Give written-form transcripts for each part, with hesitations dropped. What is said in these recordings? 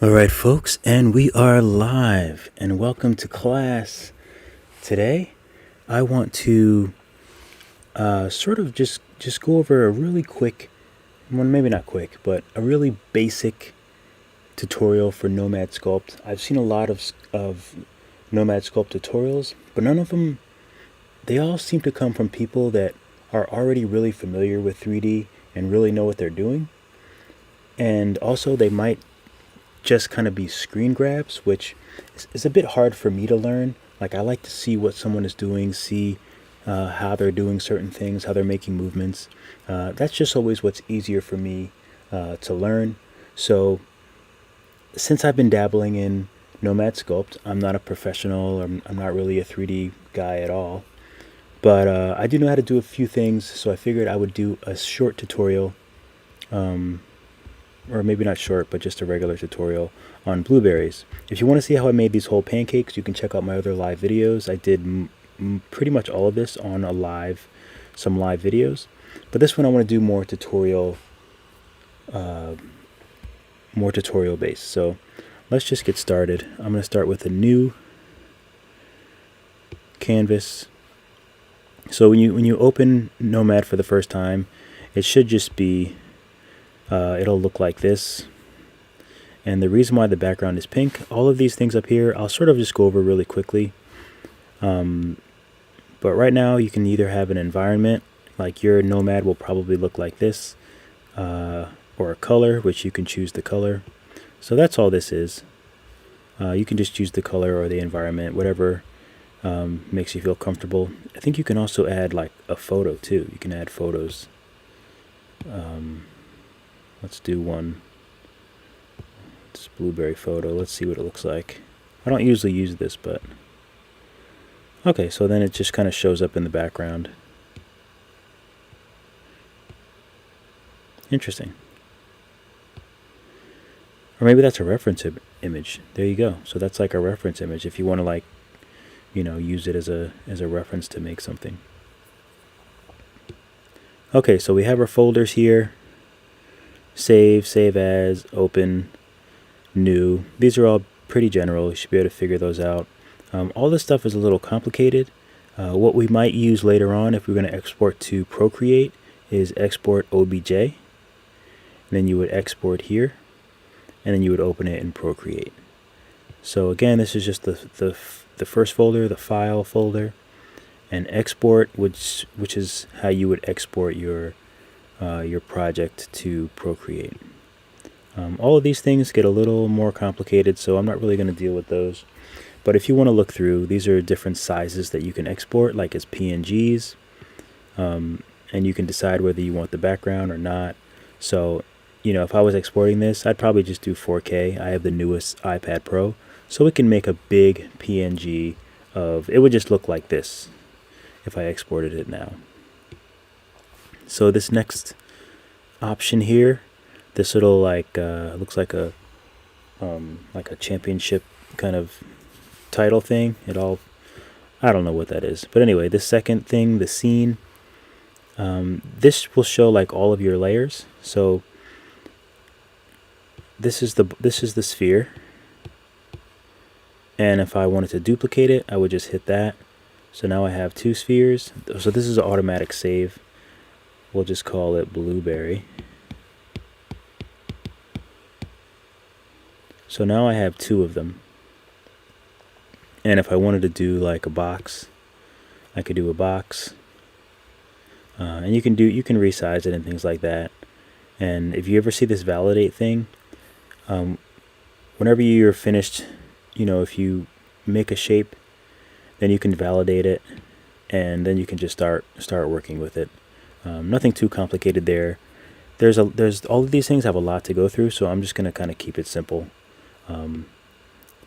All right, folks, and we are live, and welcome to class. Today, I want to sort of just go over a really quick, well, maybe not quick, but a really basic tutorial for Nomad Sculpt. I've seen a lot of Nomad Sculpt tutorials, but none of them, they all seem to come from people that are already really familiar with 3D and really know what they're doing. And also, they might just kind of be screen grabs, which is a bit hard for me to learn. Like, I like to see what someone is doing, see how they're doing certain things, how they're making movements. That's just always what's easier for me to learn. So since I've been dabbling in Nomad Sculpt, I'm not a professional, I'm not really a 3D guy at all, but I do know how to do a few things, so I figured I would do a short tutorial, or maybe not short, but just a regular tutorial on blueberries. If you want to see how I made these whole pancakes, you can check out my other live videos. I did pretty much all of this on some live videos, but this one I want to do more tutorial based. So let's just get started. I'm going to start with a new canvas. So when you open Nomad for the first time, it should just be it'll look like this. And the reason why the background is pink, all of these things up here, I'll sort of just go over really quickly. But right now you can either have an environment, like your Nomad will probably look like this, or a color, which you can choose the color. So that's all this is. You can just choose the color or the environment, whatever makes you feel comfortable. I think you can also add like a photo too. You can add photos. Let's do one. This blueberry photo. Let's see what it looks like. I don't usually use this, but okay, so then it just kind of shows up in the background. Interesting. Or maybe that's a reference image. There you go. So that's like a reference image if you want to, like, use it as a reference to make something. Okay, so we have our folders here. Save, save as, open, new. These are all pretty general. You should be able to figure those out. All this stuff is a little complicated. What we might use later on if we're going to export to Procreate is export OBJ. And then you would export here, and then you would open it in Procreate. So again, this is just the first folder, the file folder, and export, which is how you would export your project to Procreate. All of these things get a little more complicated, so I'm not really going to deal with those. But if you want to look through, these are different sizes that you can export, like as PNGs, and you can decide whether you want the background or not. So, if I was exporting this, I'd probably just do 4K. I have the newest iPad Pro, so it can make a big PNG it would just look like this if I exported it now. So this next option here, this little looks like a championship kind of title thing. I don't know what that is, but anyway, this second thing, the scene, this will show like all of your layers. So this is the sphere, and if I wanted to duplicate it, I would just hit that. So now I have two spheres. So this is an automatic save. We'll just call it blueberry. So now I have two of them. And if I wanted to do like a box, I could do a box. And you can resize it and things like that. And if you ever see this validate thing, whenever you're finished, if you make a shape, then you can validate it, and then you can just start working with it. Nothing too complicated there. There's all of these things have a lot to go through, so I'm just gonna kind of keep it simple.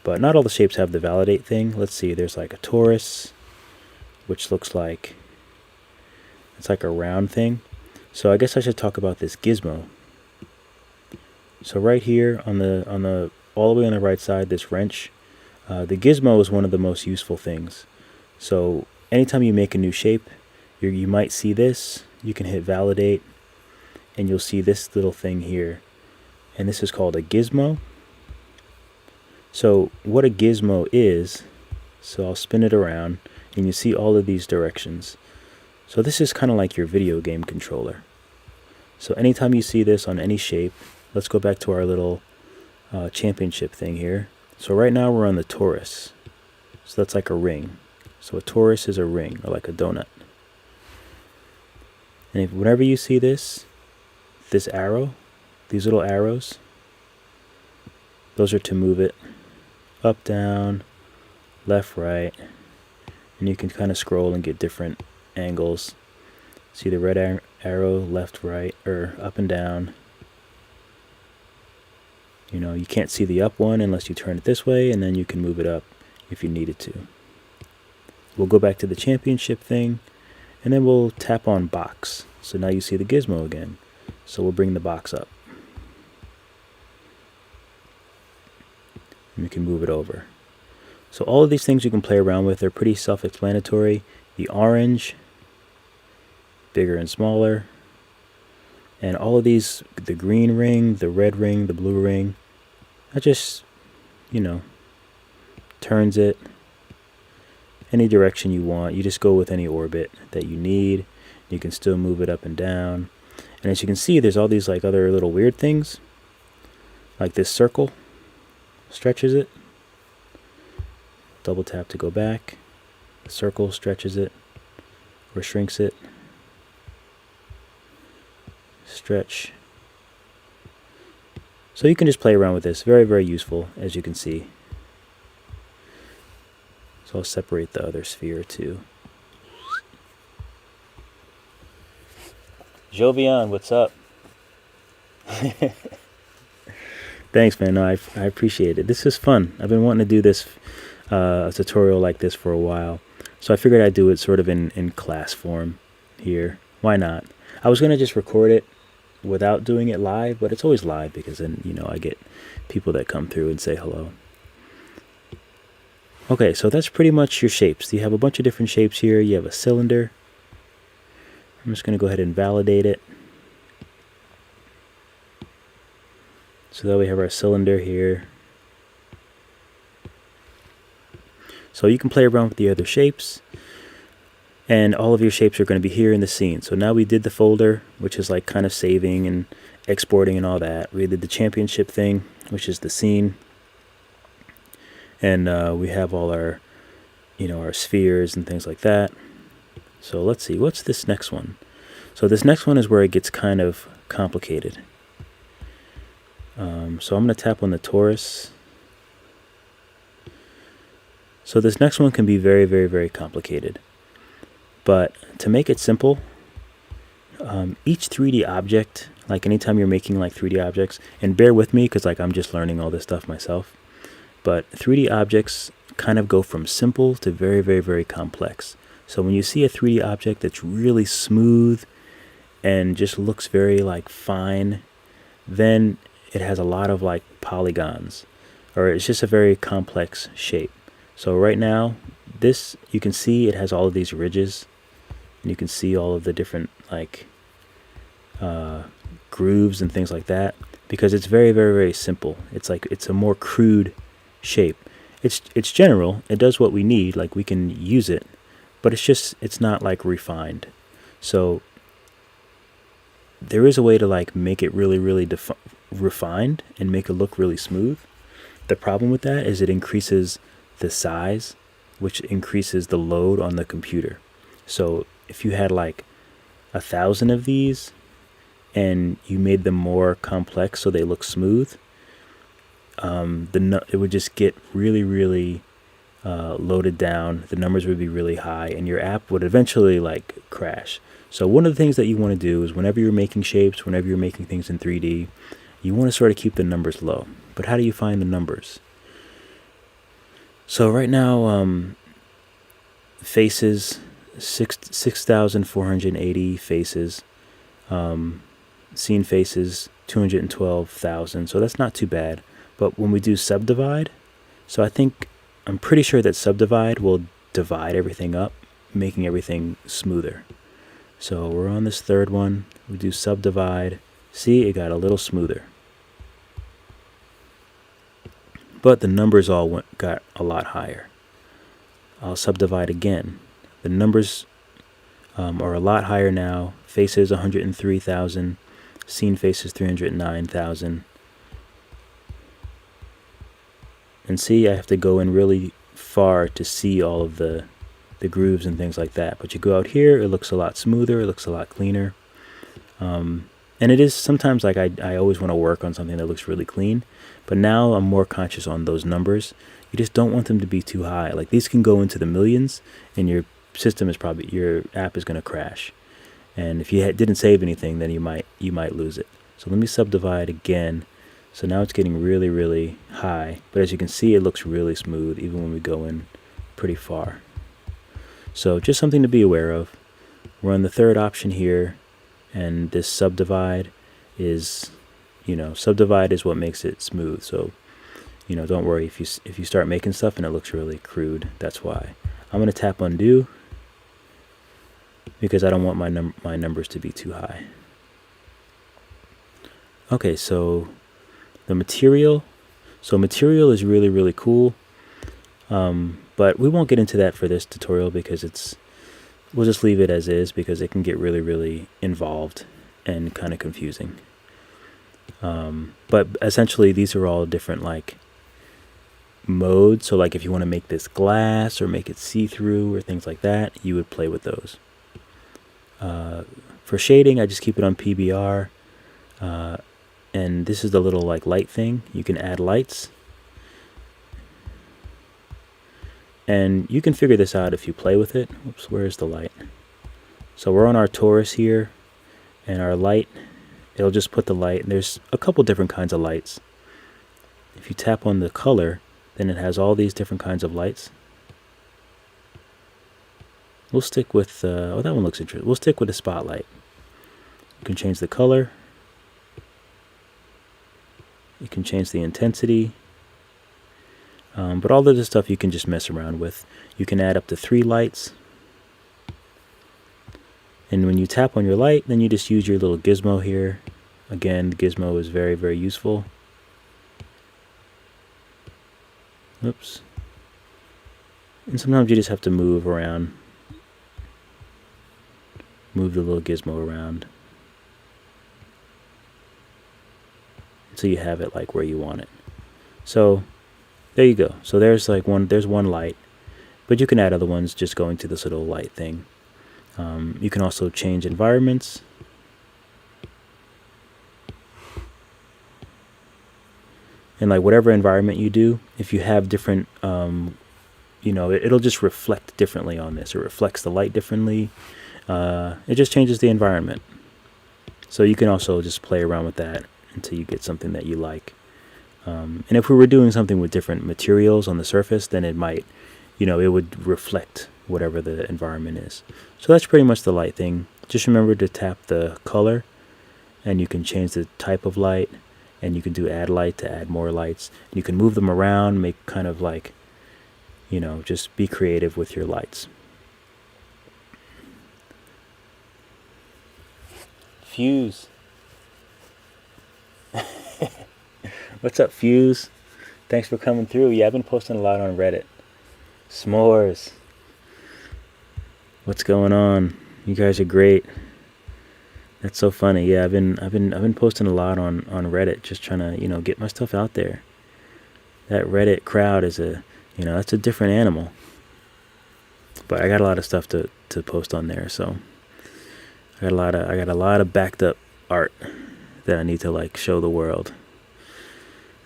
But not all the shapes have the validate thing. Let's see. There's like a torus, which looks like it's like a round thing. So I guess I should talk about this gizmo. So right here on the all the way on the right side, this wrench, the gizmo is one of the most useful things. So anytime you make a new shape, you might see this. You can hit validate, and you'll see this little thing here, and this is called a gizmo. So what a gizmo is, so I'll spin it around and you see all of these directions. So this is kind of like your video game controller. So anytime you see this on any shape, let's go back to our little championship thing here. So right now we're on the torus. So that's like a ring. So a torus is a ring, or like a donut. And whenever you see this arrow, these little arrows, those are to move it up, down, left, right. And you can kind of scroll and get different angles. See the red arrow, left, right, or up and down. You know, you can't see the up one unless you turn it this way, and then you can move it up if you needed to. We'll go back to the championship thing, and then we'll tap on box. So now you see the gizmo again. So we'll bring the box up. And we can move it over. So all of these things you can play around with. They're pretty self-explanatory. The orange, bigger and smaller. And all of these, the green ring, the red ring, the blue ring, that just, you know, turns it any direction you want. You just go with any orbit that you need. You can still move it up and down. And as you can see, there's all these like other little weird things. Like this circle stretches it. Double tap to go back. The circle stretches it or shrinks it. Stretch. So you can just play around with this. Very, very useful, as you can see. So I'll separate the other sphere too. Jovian, what's up? Thanks, man. No, I appreciate it. This is fun. I've been wanting to do this a tutorial like this for a while. So I figured I'd do it sort of in class form here. Why not? I was going to just record it without doing it live, but it's always live because then, you know, I get people that come through and say hello. Okay, so that's pretty much your shapes. You have a bunch of different shapes here. You have a cylinder. I'm just going to go ahead and validate it. So that we have our cylinder here. So you can play around with the other shapes. And all of your shapes are going to be here in the scene. So now we did the folder, which is like kind of saving and exporting and all that. We did the championship thing, which is the scene. And we have all our, you know, our spheres and things like that. So let's see, what's this next one? So this next one is where it gets kind of complicated. So I'm going to tap on the torus. So this next one can be very, very, very complicated. But to make it simple, each 3D object, like anytime you're making like 3D objects, and bear with me because like I'm just learning all this stuff myself, but 3D objects kind of go from simple to very, very, very complex. So when you see a 3D object that's really smooth and just looks very like fine, then it has a lot of like polygons, or it's just a very complex shape. So right now, this, you can see it has all of these ridges, and you can see all of the different like grooves and things like that, because it's very, very, very simple. It's like, it's a more crude shape. It's general. It does what we need, like we can use it, but it's not like refined. So there is a way to like make it really, really refined and make it look really smooth. The problem with that is it increases the size, which increases the load on the computer. So if you had like 1,000 of these and you made them more complex so they look smooth, it would just get really, really loaded down. The numbers would be really high and your app would eventually like crash. So one of the things that you want to do is whenever you're making shapes, whenever you're making things in 3D, you want to sort of keep the numbers low. But how do you find the numbers? So right now, faces, 6,480 faces, scene faces, 212,000. So that's not too bad. But when we do subdivide, so I'm pretty sure that subdivide will divide everything up, making everything smoother. So we're on this third one. We do subdivide. See, it got a little smoother. but the numbers all got a lot higher. I'll subdivide again. The numbers are a lot higher now. Faces 103,000, scene faces 309,000. And see, I have to go in really far to see all of the grooves and things like that. But you go out here, it looks a lot smoother, it looks a lot cleaner. And it is sometimes like I always want to work on something that looks really clean, but now I'm more conscious on those numbers. You just don't want them to be too high. Like these can go into the millions, and your system is probably, your app is going to crash. And if you didn't save anything, then you might lose it. So let me subdivide again. So now it's getting really, really high, but as you can see, it looks really smooth even when we go in pretty far. So just something to be aware of. We're on the third option here, and this subdivide is, subdivide is what makes it smooth. So, don't worry if you start making stuff and it looks really crude. That's why. I'm going to tap undo because I don't want my numbers to be too high. Okay, so the material. So material is really, really cool. But we won't get into that for this tutorial because we'll just leave it as is because it can get really, really involved and kind of confusing. But essentially these are all different like modes. So like if you want to make this glass or make it see-through or things like that, you would play with those. For shading, I just keep it on PBR. And this is the little like light thing. You can add lights. And you can figure this out if you play with it. Oops, where is the light? So we're on our torus here, and our light, it'll just put the light. There's a couple different kinds of lights. If you tap on the color, then it has all these different kinds of lights. We'll stick with, oh, that one looks interesting. We'll stick with the spotlight. You can change the color. You can change the intensity. But all of this stuff you can just mess around with. You can add up to 3 lights. And when you tap on your light, then you just use your little gizmo here. Again, the gizmo is very, very useful. Oops. And sometimes you just have to move around. Move the little gizmo around. So you have it like where you want it. So there you go. So there's one light, but you can add other ones just going to this little light thing. You can also change environments. And like whatever environment you do, if you have different, it'll just reflect differently on this. It reflects the light differently. It just changes the environment. So you can also just play around with that until you get something that you like. And if we were doing something with different materials on the surface, then it might, it would reflect whatever the environment is. So that's pretty much the light thing. Just remember to tap the color, and you can change the type of light, and you can do add light to add more lights. You can move them around, make kind of like, just be creative with your lights. Fuse. What's up, Fuse? Thanks for coming through. Yeah, I've been posting a lot on Reddit. S'mores. What's going on? You guys are great. That's so funny. Yeah, I've been posting a lot on Reddit, just trying to, get my stuff out there. That Reddit crowd is that's a different animal. But I got a lot of stuff to post on there, so I got a lot of backed up art that I need to like show the world.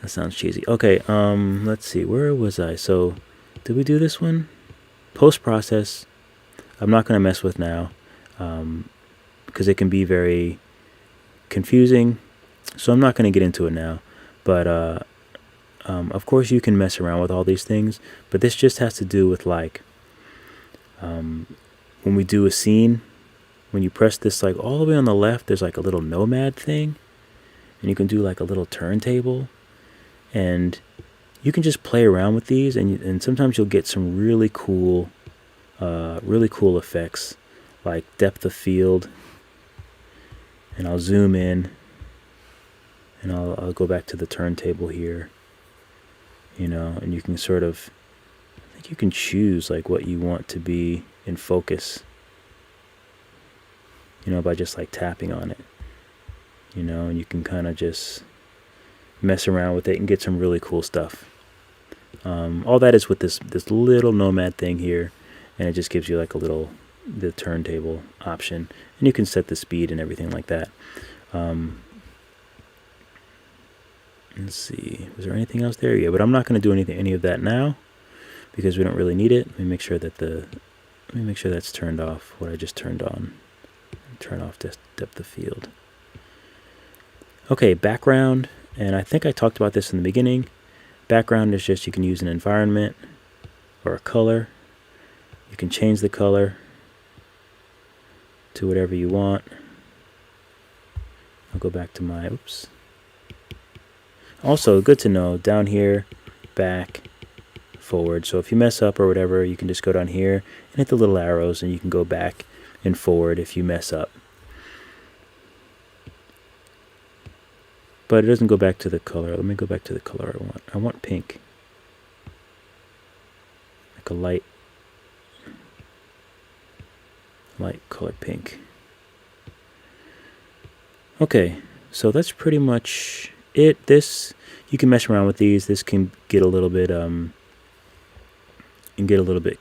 That sounds cheesy. Okay, let's see. Where was I? So, did we do this one? Post-process. I'm not going to mess with now because it can be very confusing. So I'm not going to get into it now. But, of course, you can mess around with all these things. But this just has to do with, like, when we do a scene, when you press this, like, all the way on the left, there's, like, a little Nomad thing. And you can do, like, a little turntable. And you can just play around with these, and sometimes you'll get some really cool effects, like depth of field. And I'll zoom in, and I'll go back to the turntable here, you know, and you can sort of, I think you can choose like what you want to be in focus, you know, by just like tapping on it, you know, and you can kind of just mess around with it and get some really cool stuff. All that is with this little Nomad thing here, and it just gives you like the turntable option, and you can set the speed and everything like that. Let's see, was there anything else there? Yeah, but I'm not going to do any of that now because we don't really need it. Let me make sure that's turned off. What I just turned on. Turn off depth of field. Okay, background, and I think I talked about this in the beginning. Background is just you can use an environment or a color. You can change the color to whatever you want. I'll go back to my, oops. Also, good to know, down here, back, forward. So if you mess up or whatever, you can just go down here and hit the little arrows, and you can go back and forward if you mess up. But it doesn't go back to the color. Let me go back to the color I want. I want pink. Like a light color pink. Okay, so that's pretty much it. You can mess around with these. This can get a little bit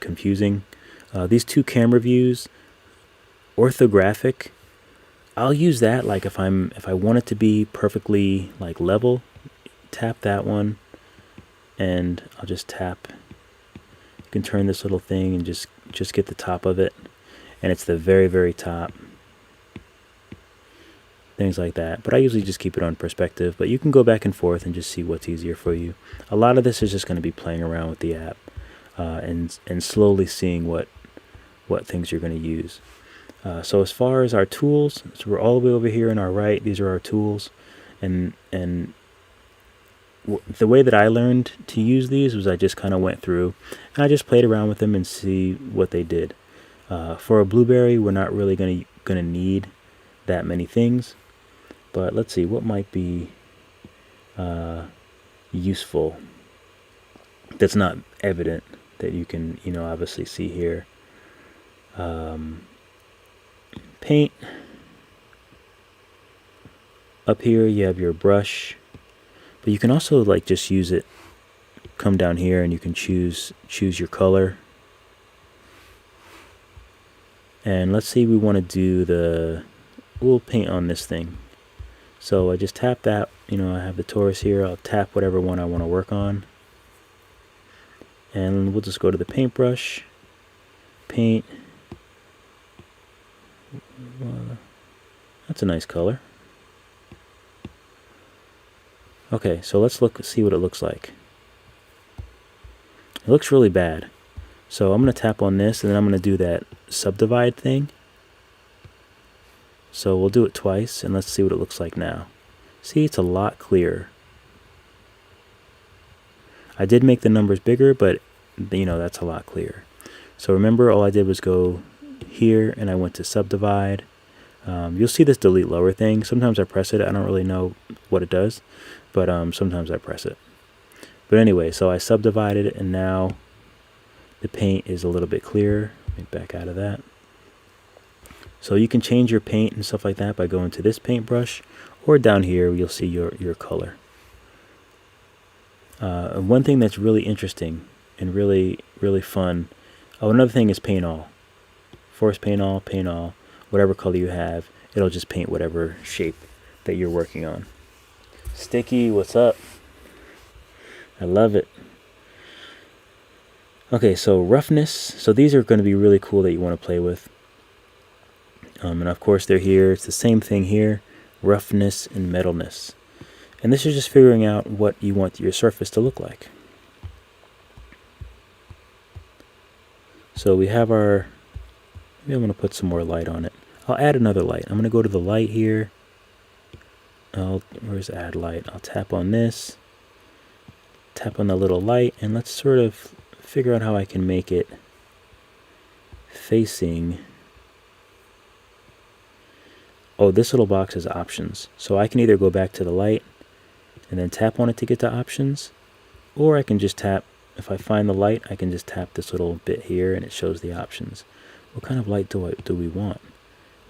confusing. These two camera views, orthographic, I'll use that like if I want it to be perfectly like level, tap that one, and I'll just tap. You can turn this little thing and just get the top of it, and it's the very, very top. Things like that. But I usually just keep it on perspective, but you can go back and forth and just see what's easier for you. A lot of this is just going to be playing around with the app and slowly seeing what things you're going to use. So as far as our tools, so we're all the way over here on our right. These are our tools, and the way that I learned to use these was I just kind of went through and I just played around with them and see what they did. For a blueberry, we're not really gonna need that many things, but let's see what might be useful. That's not evident that you can obviously see here. Paint. Up here you have your brush, but you can also like just use it, come down here and you can choose your color. And let's say we want to do we'll paint on this thing. So I just tap that, I have the Taurus here, I'll tap whatever one I want to work on. And we'll just go to the paintbrush, paint. That's a nice color. Okay, so let's see what it looks like. It looks really bad. So I'm going to tap on this, and then I'm going to do that subdivide thing. So we'll do it twice, and let's see what it looks like now. See, it's a lot clearer. I did make the numbers bigger, but that's a lot clearer. So remember, all I did was go here, and I went to subdivide. You'll see this delete lower thing. Sometimes I press it. I don't really know what it does, but sometimes I press it. But anyway, so I subdivided it, and now the paint is a little bit clearer. Let me back out of that. So you can change your paint and stuff like that by going to this paintbrush, or down here you'll see your color. One thing that's really interesting and really, really fun. Oh, another thing is paint all. Force paint all, whatever color you have, it'll just paint whatever shape that you're working on. Sticky, what's up? I love it. Okay, so roughness. So these are going to be really cool that you want to play with. And of course they're here. It's the same thing here. Roughness and metalness. And this is just figuring out what you want your surface to look like. So we have maybe I'm going to put some more light on it. I'll add another light. I'm going to go to the light here. Where's add light? I'll tap on this. Tap on the little light, and let's sort of figure out how I can make it facing. Oh, this little box is options. So I can either go back to the light and then tap on it to get to options, Or I can just tap, if I find the light, I can just tap this little bit here and it shows the options. What kind of light do we want?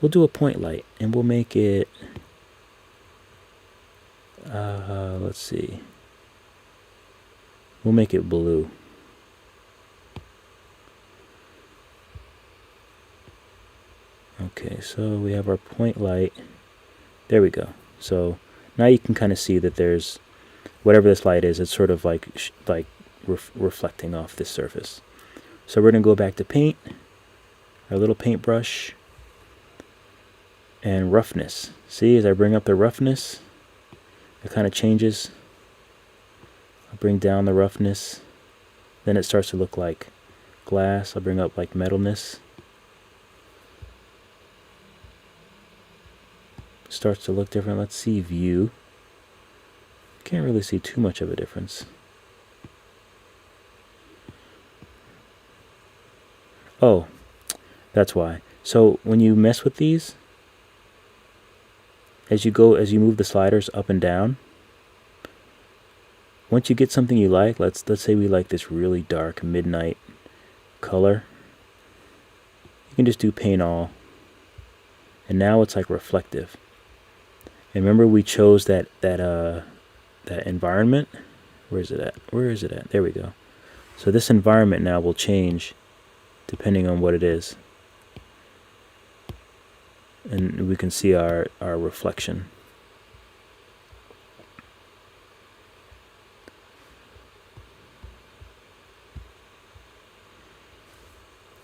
We'll do a point light, and we'll make it, let's see, we'll make it blue. Okay, so we have our point light. There we go. So now you can kind of see that there's, whatever this light is, it's sort of like reflecting off this surface. So we're going to go back to paint, our little paintbrush, and roughness. See, as I bring up the roughness, it kind of changes. I'll bring down the roughness, then it starts to look like glass. I'll bring up like metalness. Starts to look different. Let's see view. Can't really see too much of a difference. Oh, that's why. So when you mess with these, as you move the sliders up and down, once you get something you like, let's say we like this really dark midnight color, you can just do paint all, and now it's like reflective. And remember, we chose that environment. Where is it at? Where is it at? There we go. So this environment now will change depending on what it is. And we can see our reflection.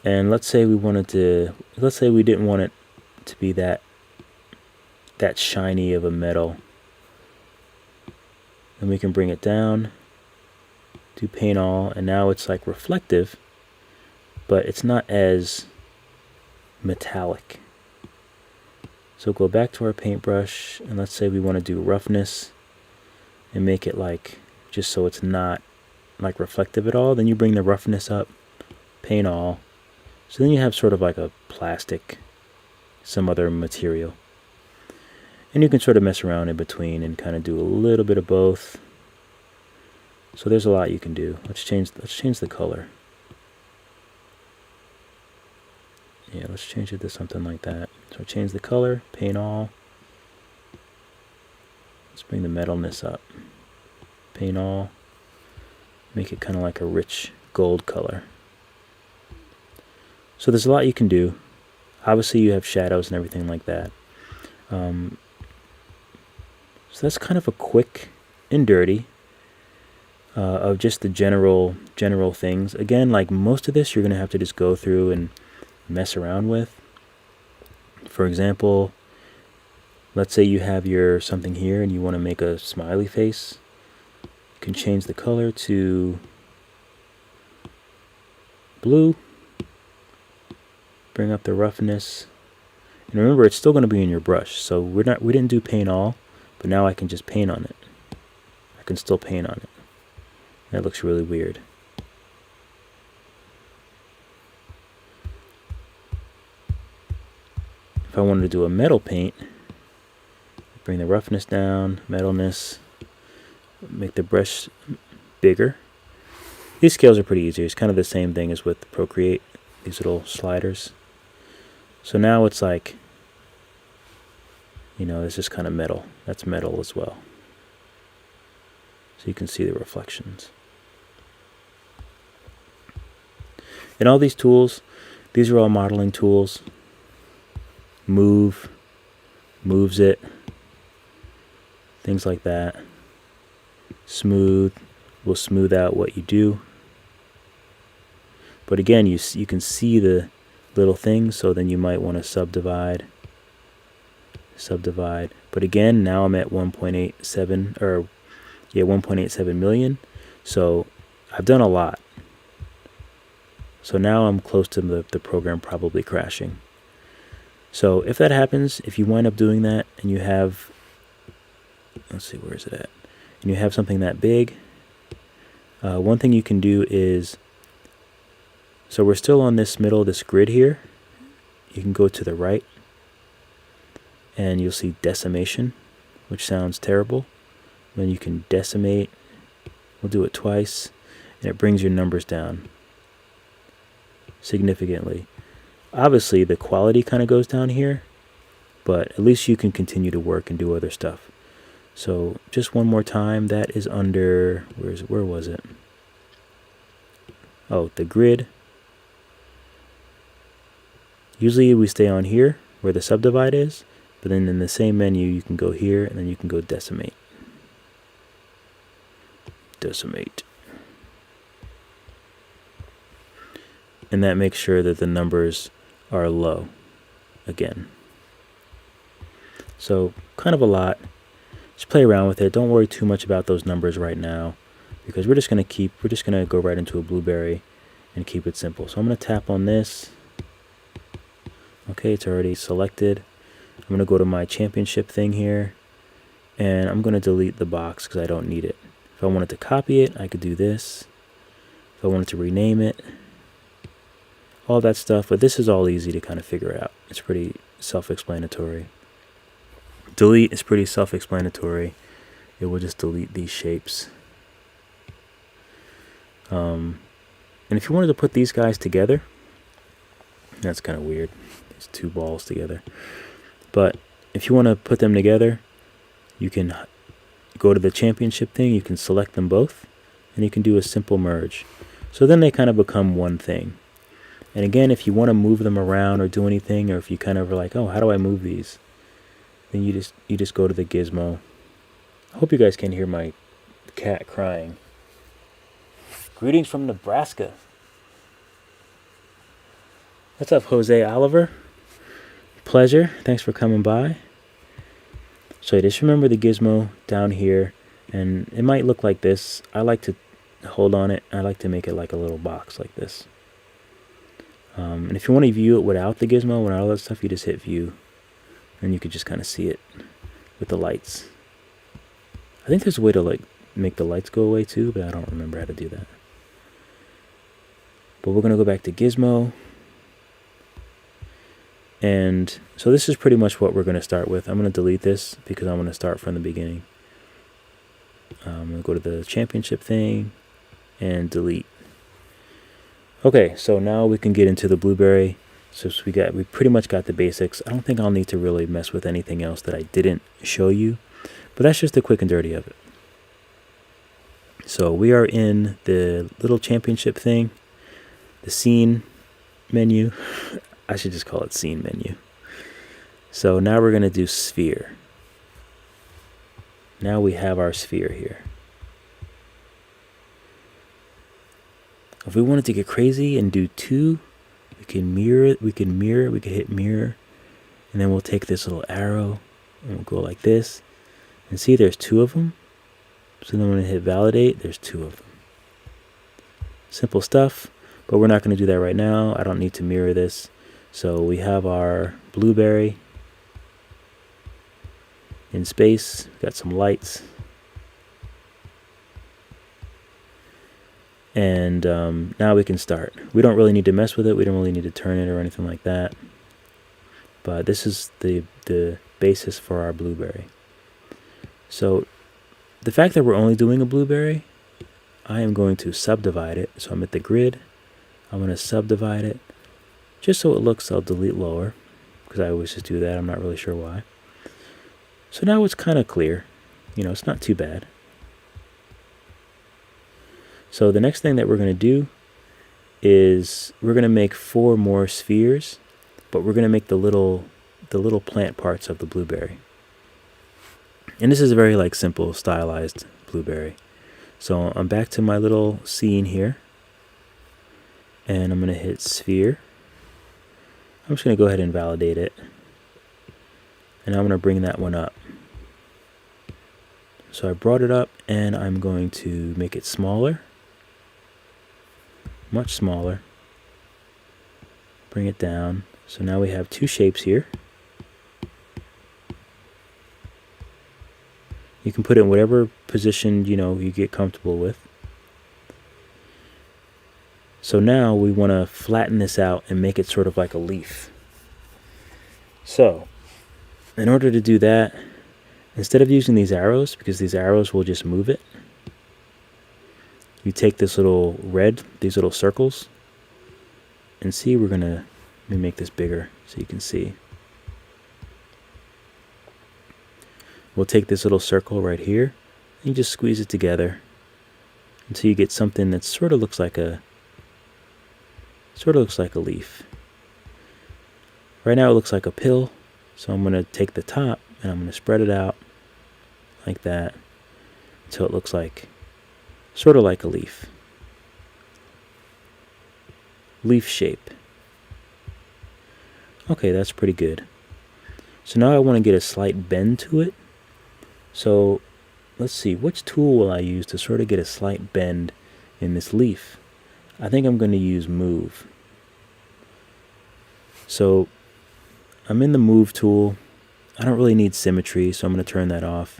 And let's say we didn't want it to be that shiny of a metal. And we can bring it down, do paint all, and now it's like reflective, but it's not as metallic. So go back to our paintbrush, and let's say we want to do roughness and make it like, just so it's not like reflective at all. Then you bring the roughness up, paint all. So then you have sort of like a plastic, some other material. And you can sort of mess around in between and kind of do a little bit of both. So there's a lot you can do. Let's change the color. Yeah, let's change it to something like that. So change the color, paint all. Let's bring the metalness up. Paint all. Make it kind of like a rich gold color. So there's a lot you can do. Obviously you have shadows and everything like that. So that's kind of a quick and dirty of just the general things. Again, like most of this, you're going to have to just go through and mess around with. For example, let's say you have your something here and you want to make a smiley face. You can change the color to blue. Bring up the roughness. And remember, it's still going to be in your brush. So we didn't do paint all. But now I can just paint on it. I can still paint on it. That looks really weird. If I wanted to do a metal paint, bring the roughness down, metalness, make the brush bigger. These scales are pretty easy. It's kind of the same thing as with Procreate, these little sliders. So now it's like, you know, it's just kind of metal. That's metal as well. So you can see the reflections. And all these tools, these are all modeling tools. Moves it. Things like that. Smooth will smooth out what you do. But again, you can see the little things, so then you might want to subdivide. But again, now I'm at 1.87 million. So I've done a lot. So now I'm close to the program probably crashing. So if that happens, if you wind up doing that and you have, let's see, where is it at? And you have something that big, one thing you can do is, so we're still on this grid here. You can go to the right and you'll see decimation, which sounds terrible. Then you can decimate, We'll do it twice, and it brings your numbers down significantly. Obviously, the quality kind of goes down here, but at least you can continue to work and do other stuff. So just one more time, that is under, where was it? Oh, the grid. Usually we stay on here where the subdivide is, but then in the same menu you can go here and then you can go decimate. Decimate. And that makes sure that the numbers are low again. So kind of a lot. Just play around with it. Don't worry too much about those numbers right now, because we're just gonna go right into a blueberry and keep it simple. So I'm gonna tap on this. Okay, it's already selected. I'm gonna go to my championship thing here, and I'm gonna delete the box because I don't need it. If I wanted to copy it, I could do this. If I wanted to rename it, all that stuff, but this is all easy to kind of figure out. It's pretty self-explanatory. Delete is pretty self-explanatory. It will just delete these shapes. And if you wanted to put these guys together, that's kind of weird. These two balls together. But if you want to put them together, you can go to the championship thing, you can select them both, and you can do a simple merge. So then they kind of become one thing. And again, if you want to move them around or do anything, or if you kind of are like, oh, how do I move these? Then you just go to the Gizmo. I hope you guys can hear my cat crying. Greetings from Nebraska. What's up, Jose Oliver? Pleasure. Thanks for coming by. So just remember the Gizmo down here, and it might look like this. I like to hold on it. I like to make it like a little box like this. And if you want to view it without the Gizmo, without all that stuff, you just hit view. And you could just kind of see it with the lights. I think there's a way to like make the lights go away too, but I don't remember how to do that. But we're going to go back to Gizmo. And so this is pretty much what we're going to start with. I'm going to delete this because I'm going to start from the beginning. I'm going to go to the championship thing and delete. Okay, so now we can get into the blueberry. So we pretty much got the basics. I don't think I'll need to really mess with anything else that I didn't show you, but that's just the quick and dirty of it. So we are in the little championship thing, the scene menu. I should just call it scene menu. So now we're going to do sphere. Now we have our sphere here. If we wanted to get crazy and do two, we can hit mirror, and then we'll take this little arrow and we'll go like this, and see there's two of them. So then when I hit validate, there's two of them. Simple stuff, but we're not going to do that right now. I don't need to mirror this. So we have our blueberry in space. We've got some lights. And now we can start. We don't really need to mess with it. We don't really need to turn it or anything like that. But this is the basis for our blueberry. So the fact that we're only doing a blueberry, I am going to subdivide it. So I'm at the grid. I'm going to subdivide it. Just so it looks, I'll delete lower, because I always just do that. I'm not really sure why. So now it's kind of clear. You know, it's not too bad. So the next thing that we're going to do is we're going to make 4 more spheres, but we're going to make the little plant parts of the blueberry. And this is a very like simple stylized blueberry. So I'm back to my little scene here, and I'm going to hit sphere. I'm just going to go ahead and validate it, and I'm going to bring that one up. So I brought it up, and I'm going to make it smaller. Much smaller. Bring it down. So now we have 2 shapes here. You can put it in whatever position you get comfortable with. So now we want to flatten this out and make it sort of like a leaf. So in order to do that, instead of using these arrows, because these arrows will just move it, you take this little red, these little circles, and see, let me make this bigger so you can see. We'll take this little circle right here, and you just squeeze it together until you get something that sort of looks like a leaf. Right now it looks like a pill, so I'm going to take the top and I'm going to spread it out like that until it looks like sort of like a leaf. Leaf shape. Okay, that's pretty good. So now I want to get a slight bend to it. So let's see, which tool will I use to sort of get a slight bend in this leaf? I think I'm going to use Move. So I'm in the Move tool. I don't really need Symmetry, so I'm going to turn that off.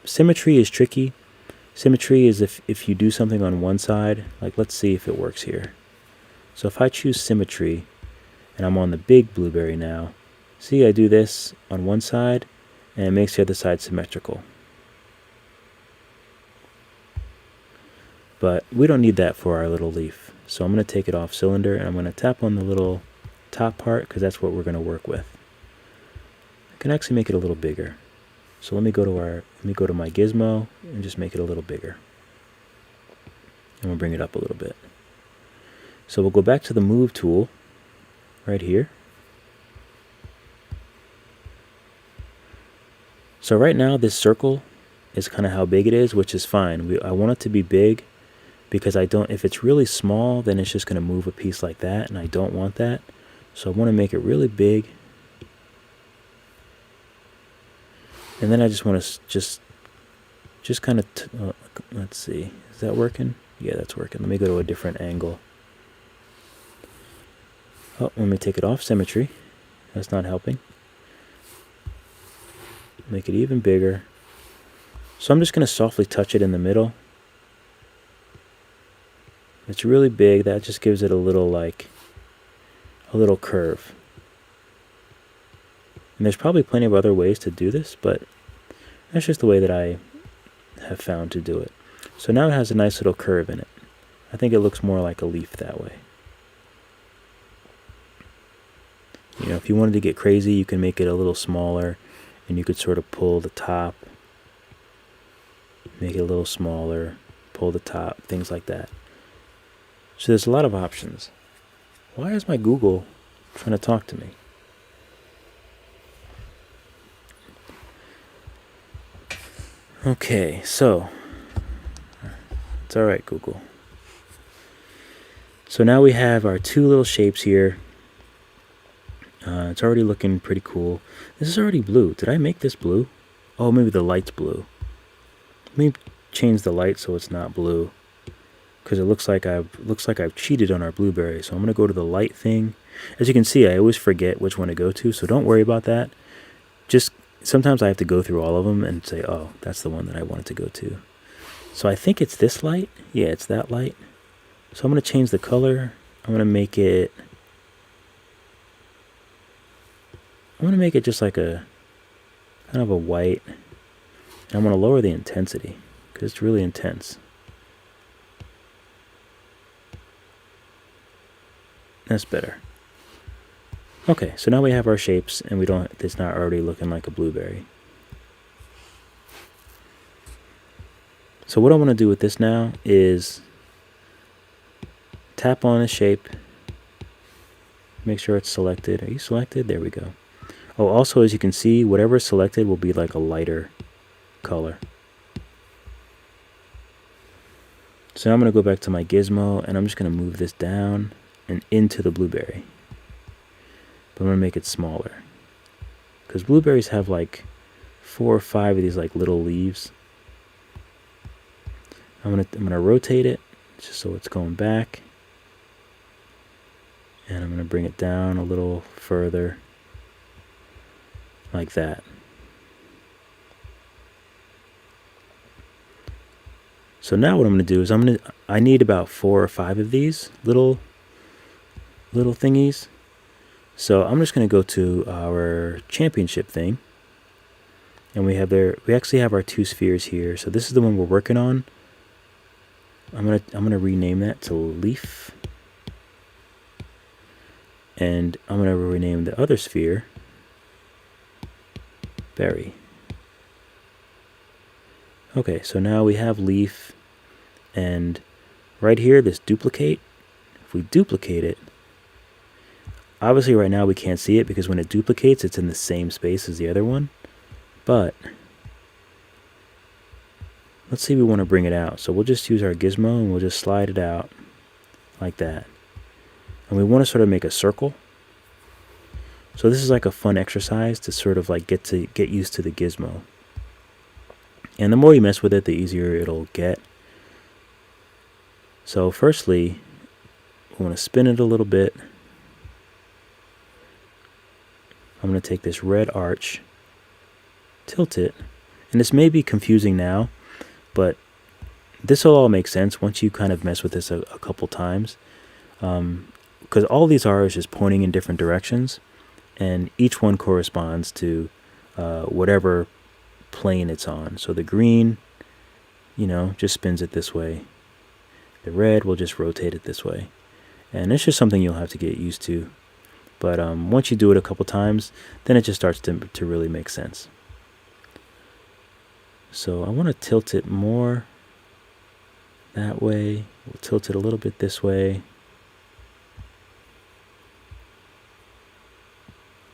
Symmetry is tricky. Symmetry is if you do something on one side, like let's see if it works here. So if I choose Symmetry, and I'm on the big blueberry now, see, I do this on one side, and it makes the other side symmetrical. But we don't need that for our little leaf. So I'm going to take it off cylinder, and I'm going to tap on the little top part, because that's what we're going to work with. I can actually make it a little bigger. So let me go to my Gizmo and just make it a little bigger. And we'll bring it up a little bit. So we'll go back to the Move tool right here. So right now this circle is kind of how big it is, which is fine. I want it to be big because if it's really small, then it's just going to move a piece like that, and I don't want that. So I want to make it really big. And then I just want to just kind of, let's see, is that working? Yeah, that's working. Let me go to a different angle. Oh, let me take it off Symmetry. That's not helping. Make it even bigger. So I'm just going to softly touch it in the middle. It's really big. That just gives it a little curve. And there's probably plenty of other ways to do this, but that's just the way that I have found to do it. So now it has a nice little curve in it. I think it looks more like a leaf that way. You know, if you wanted to get crazy, you can make it a little smaller, and you could sort of pull the top, make it a little smaller, pull the top, things like that. So there's a lot of options. Why is my Google trying to talk to me? Okay, so it's all right, Google. So now we have our two little shapes here. It's already looking pretty cool. This is already blue. Did I make this blue? Oh, maybe the light's blue. Let me change the light so it's not blue, because it looks like I've cheated on our blueberry. So I'm gonna go to the light thing. As you can see, I always forget which one to go to, so don't worry about that. Just sometimes I have to go through all of them and say, oh, that's the one that I wanted to go to. So I think it's this light. Yeah, it's that light. So I'm gonna change the color. I'm gonna make it just like a kind of a white. And I'm going to lower the intensity because it's really intense. That's better. Okay, so now we have our shapes, and it's not already looking like a blueberry. So what I want to do with this now is tap on a shape, make sure it's selected. Are you selected? There we go. Oh, also, as you can see, whatever is selected will be like a lighter color. So now I'm going to go back to my Gizmo, and I'm just going to move this down and into the blueberry. But I'm going to make it smaller, because blueberries have like 4 or 5 of these like little leaves. I'm gonna rotate it just so it's going back, and I'm going to bring it down a little further. Like that. So now what I'm going to do is I need about 4 or 5 of these little thingies. So I'm just going to go to our championship thing, and we actually have our 2 spheres here. So this is the one we're working on. I'm gonna rename that to leaf, and I'm gonna rename the other sphere berry. Okay, so now we have leaf, and right here, this duplicate, if we duplicate it, obviously right now we can't see it because when it duplicates, it's in the same space as the other one, but let's say we want to bring it out. So we'll just use our gizmo and we'll just slide it out like that. And we want to sort of make a circle. So this is like a fun exercise to sort of like get used to the gizmo. And the more you mess with it, the easier it'll get. So firstly, we want to spin it a little bit. I'm going to take this red arch, tilt it, and this may be confusing now, but this will all make sense once you kind of mess with this a couple times. Because all these are is just pointing in different directions, and each one corresponds to whatever plane it's on. So the green, just spins it this way. The red will just rotate it this way. And it's just something you'll have to get used to. But once you do it a couple times, then it just starts to really make sense. So I want to tilt it more that way. We'll tilt it a little bit this way.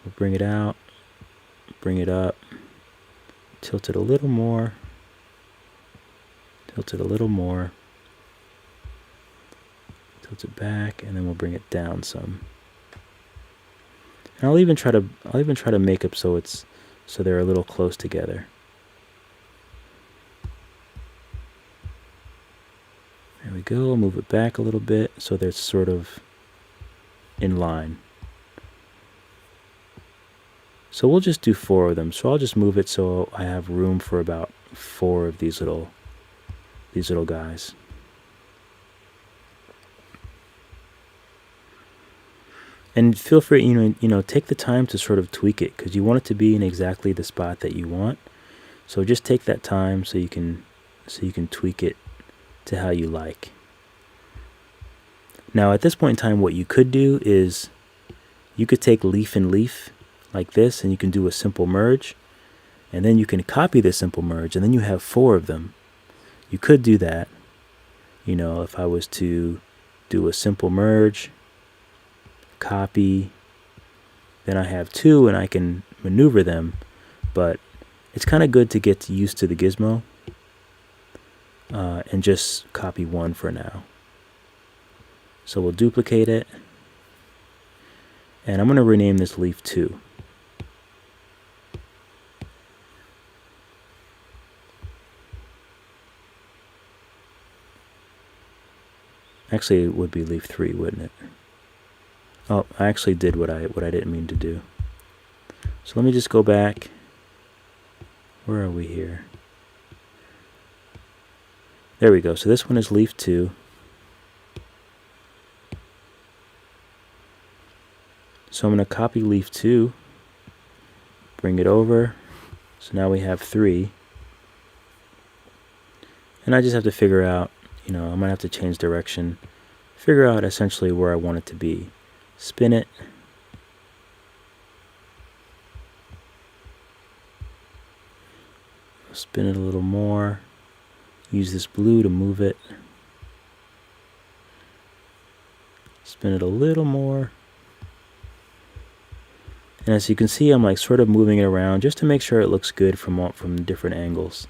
We'll bring it out, bring it up, tilt it a little more, tilt it a little more, tilt it back, and then we'll bring it down some. And I'll even try to make up so they're a little close together. There we go. Move it back a little bit so they're sort of in line. So we'll just do 4 of them. So I'll just move it so I have room for about 4 of these little guys. And feel free, take the time to sort of tweak it because you want it to be in exactly the spot that you want. So just take that time so you can tweak it to how you like. Now at this point in time, what you could do is you could take leaf and leaf like this, and you can do a simple merge, and then you can copy the simple merge, and then you have 4 of them. You could do that. If I was to do a simple merge, copy, then I have 2 and I can maneuver them, but it's kind of good to get used to the gizmo and just copy 1 for now. So we'll duplicate it, and I'm going to rename this leaf 2. Actually, it would be leaf 3, wouldn't it? Oh, I actually did what I didn't mean to do. So let me just go back. Where are we here? There we go. So this one is leaf 2. So I'm going to copy leaf 2, bring it over. So now we have 3. And I just have to figure out, I'm going to have to change direction, figure out essentially where I want it to be. Spin it. Spin it a little more. Use this blue to move it. Spin it a little more. And as you can see, I'm like sort of moving it around just to make sure it looks good from different angles.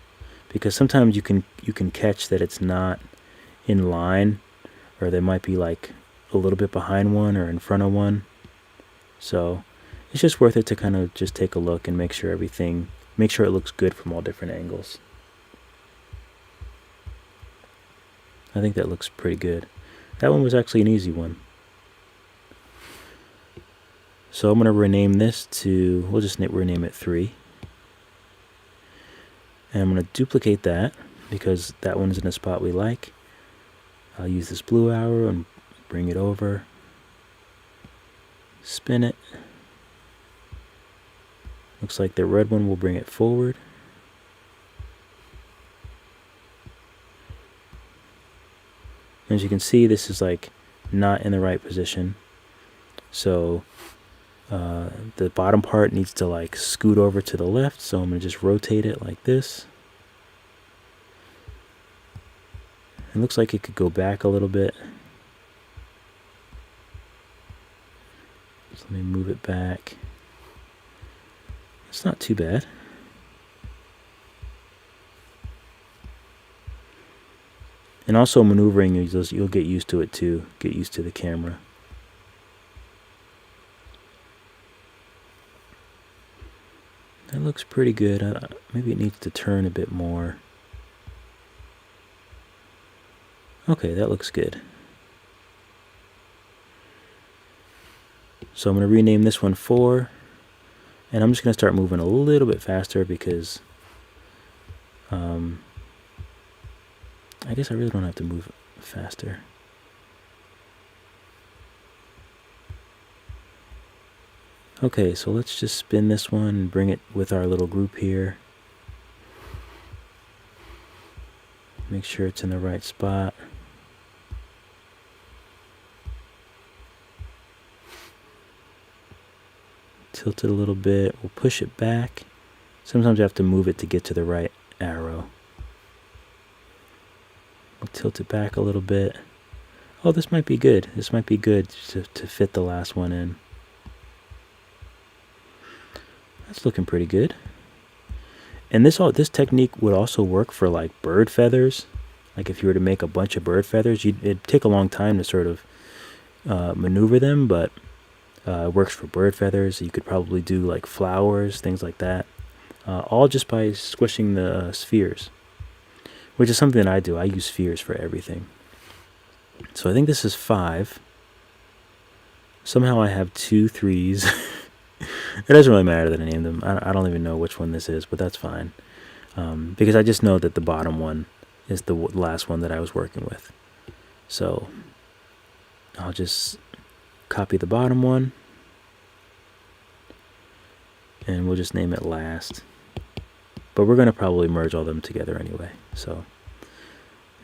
Because sometimes you can catch that it's not in line, or they might be like a little bit behind one or in front of one. So it's just worth it to kind of just take a look and make sure it looks good from all different angles. I think that looks pretty good. That one was actually an easy one. So I'm going to rename this to, we'll just rename it 3. And I'm going to duplicate that because that one's in a spot we like. I'll use this blue arrow and bring it over. Spin it. Looks like the red one will bring it forward. As you can see, this is like not in the right position. So the bottom part needs to like scoot over to the left. So I'm going to just rotate it like this. It looks like it could go back a little bit. So let me move it back. It's not too bad. And also maneuvering, you'll get used to it too. Get used to the camera. That looks pretty good. Maybe it needs to turn a bit more. Okay, that looks good. So I'm going to rename this one 4. And I'm just going to start moving a little bit faster because I guess I really don't have to move faster. Okay, so let's just spin this one and bring it with our little group here. Make sure it's in the right spot. Tilt it a little bit. We'll push it back. Sometimes you have to move it to get to the right arrow. We'll tilt it back a little bit. Oh, this might be good. This might be good to fit the last one in. That's looking pretty good. And this technique would also work for like bird feathers. Like if you were to make a bunch of bird feathers, it'd take a long time to sort of maneuver them, but it works for bird feathers. You could probably do like flowers, things like that, all just by squishing the spheres, which is something that I do. I use spheres for everything. So I think this is 5. Somehow I have 2 3s. It doesn't really matter that I named them. I don't even know which one this is, but that's fine. Because I just know that the bottom one is the last one that I was working with. So I'll just copy the bottom one. And we'll just name it last. But we're going to probably merge all them together anyway. So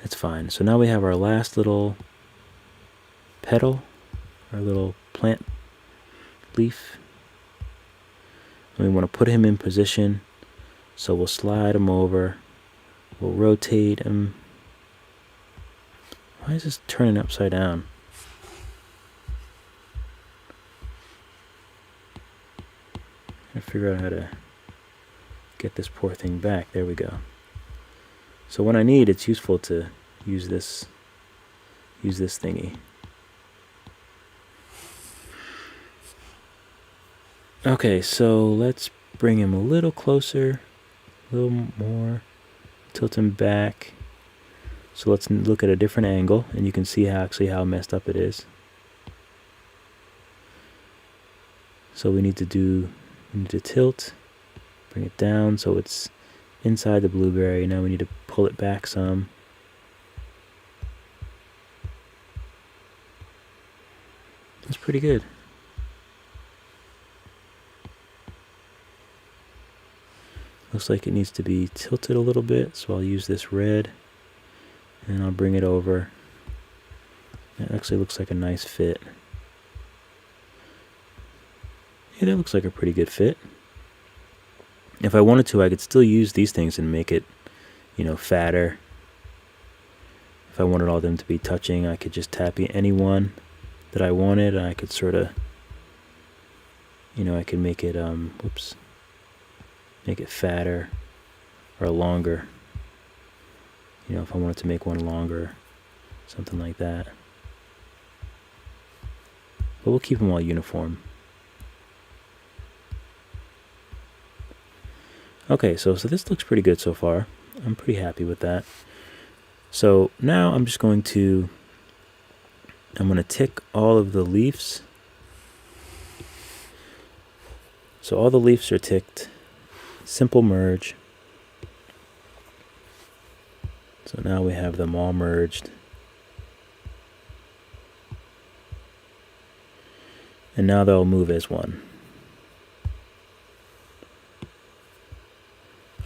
that's fine. So now we have our last little petal, our little plant leaf. And we want to put him in position. So we'll slide him over. We'll rotate him. Why is this turning upside down? I figure out how to get this poor thing back. There we go. So when I need, it's useful to use this thingy. Okay, so let's bring him a little closer, a little more, tilt him back. So let's look at a different angle, and you can see how messed up it is. So we need to tilt, bring it down so it's inside the blueberry. Now we need to pull it back some. That's pretty good. Looks like it needs to be tilted a little bit, so I'll use this red and I'll bring it over. That actually looks like a nice fit. Yeah, that looks like a pretty good fit. If I wanted to, I could still use these things and make it, fatter. If I wanted all of them to be touching, I could just tap any one that I wanted, and I could sort of, I could make it, make it fatter or longer. If I wanted to make one longer, something like that. But we'll keep them all uniform. Okay, so this looks pretty good so far. I'm pretty happy with that. So now I'm going to tick all of the leaves. So all the leaves are ticked. Simple merge. So now we have them all merged. And now they'll move as one.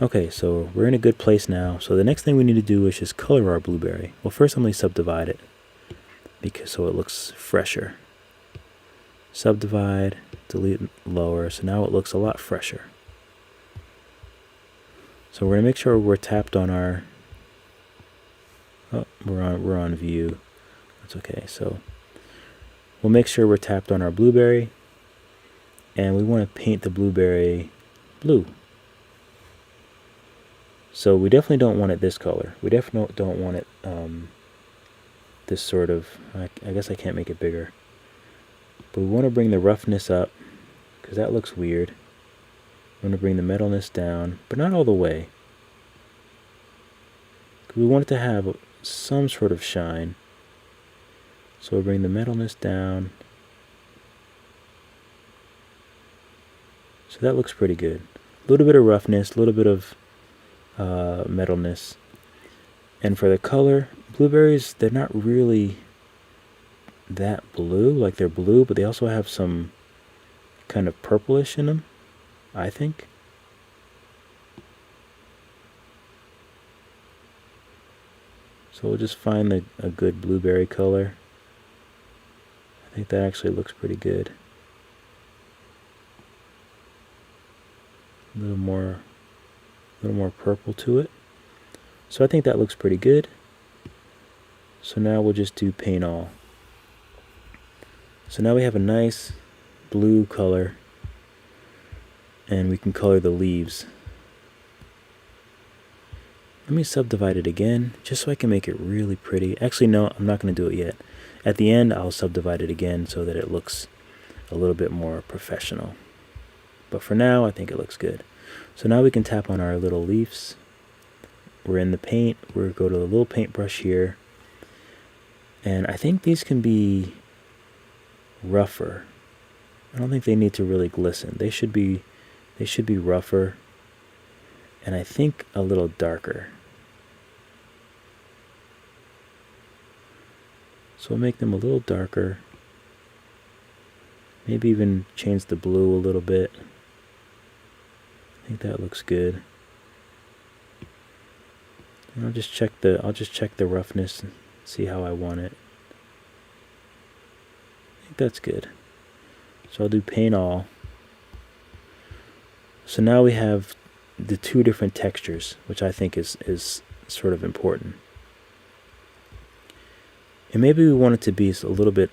Okay, so we're in a good place now. So the next thing we need to do is just color our blueberry. Well, first I'm going to subdivide it. so it looks fresher. Subdivide, delete lower, so now it looks a lot fresher. So we're gonna make sure we're tapped on our, oh, we're on view. That's okay. So we'll make sure we're tapped on our blueberry, and we want to paint the blueberry blue. So we definitely don't want it this color. We definitely don't want it this sort of, I guess I can't make it bigger. But we want to bring the roughness up, because that looks weird. We want to bring the metalness down, but not all the way. We want it to have some sort of shine. So we'll bring the metalness down. So that looks pretty good. A little bit of roughness, a little bit of metalness. And for the color, blueberries, they're not really that blue. Like, they're blue, but they also have some kind of purplish in them, I think. So we'll just find a good blueberry color. I think that actually looks pretty good. A little more purple to it. So I think that looks pretty good. So now we'll just do paint all. So now we have a nice blue color, and we can color the leaves. Let me subdivide it again, just so I can make it really pretty. Actually, no, I'm not going to do it yet. At the end, I'll subdivide it again so that it looks a little bit more professional. But for now, I think it looks good. So now we can tap on our little leaves. We're in the paint. We'll go to the little paintbrush here. And I think these can be rougher. I don't think they need to really glisten. They should be rougher, and I think a little darker. So we'll make them a little darker. Maybe even change the blue a little bit. I think that looks good. And I'll just check the roughness and see how I want it. I think that's good. So I'll do paint all. So now we have the two different textures, which I think is sort of important. And maybe we want it to be a little bit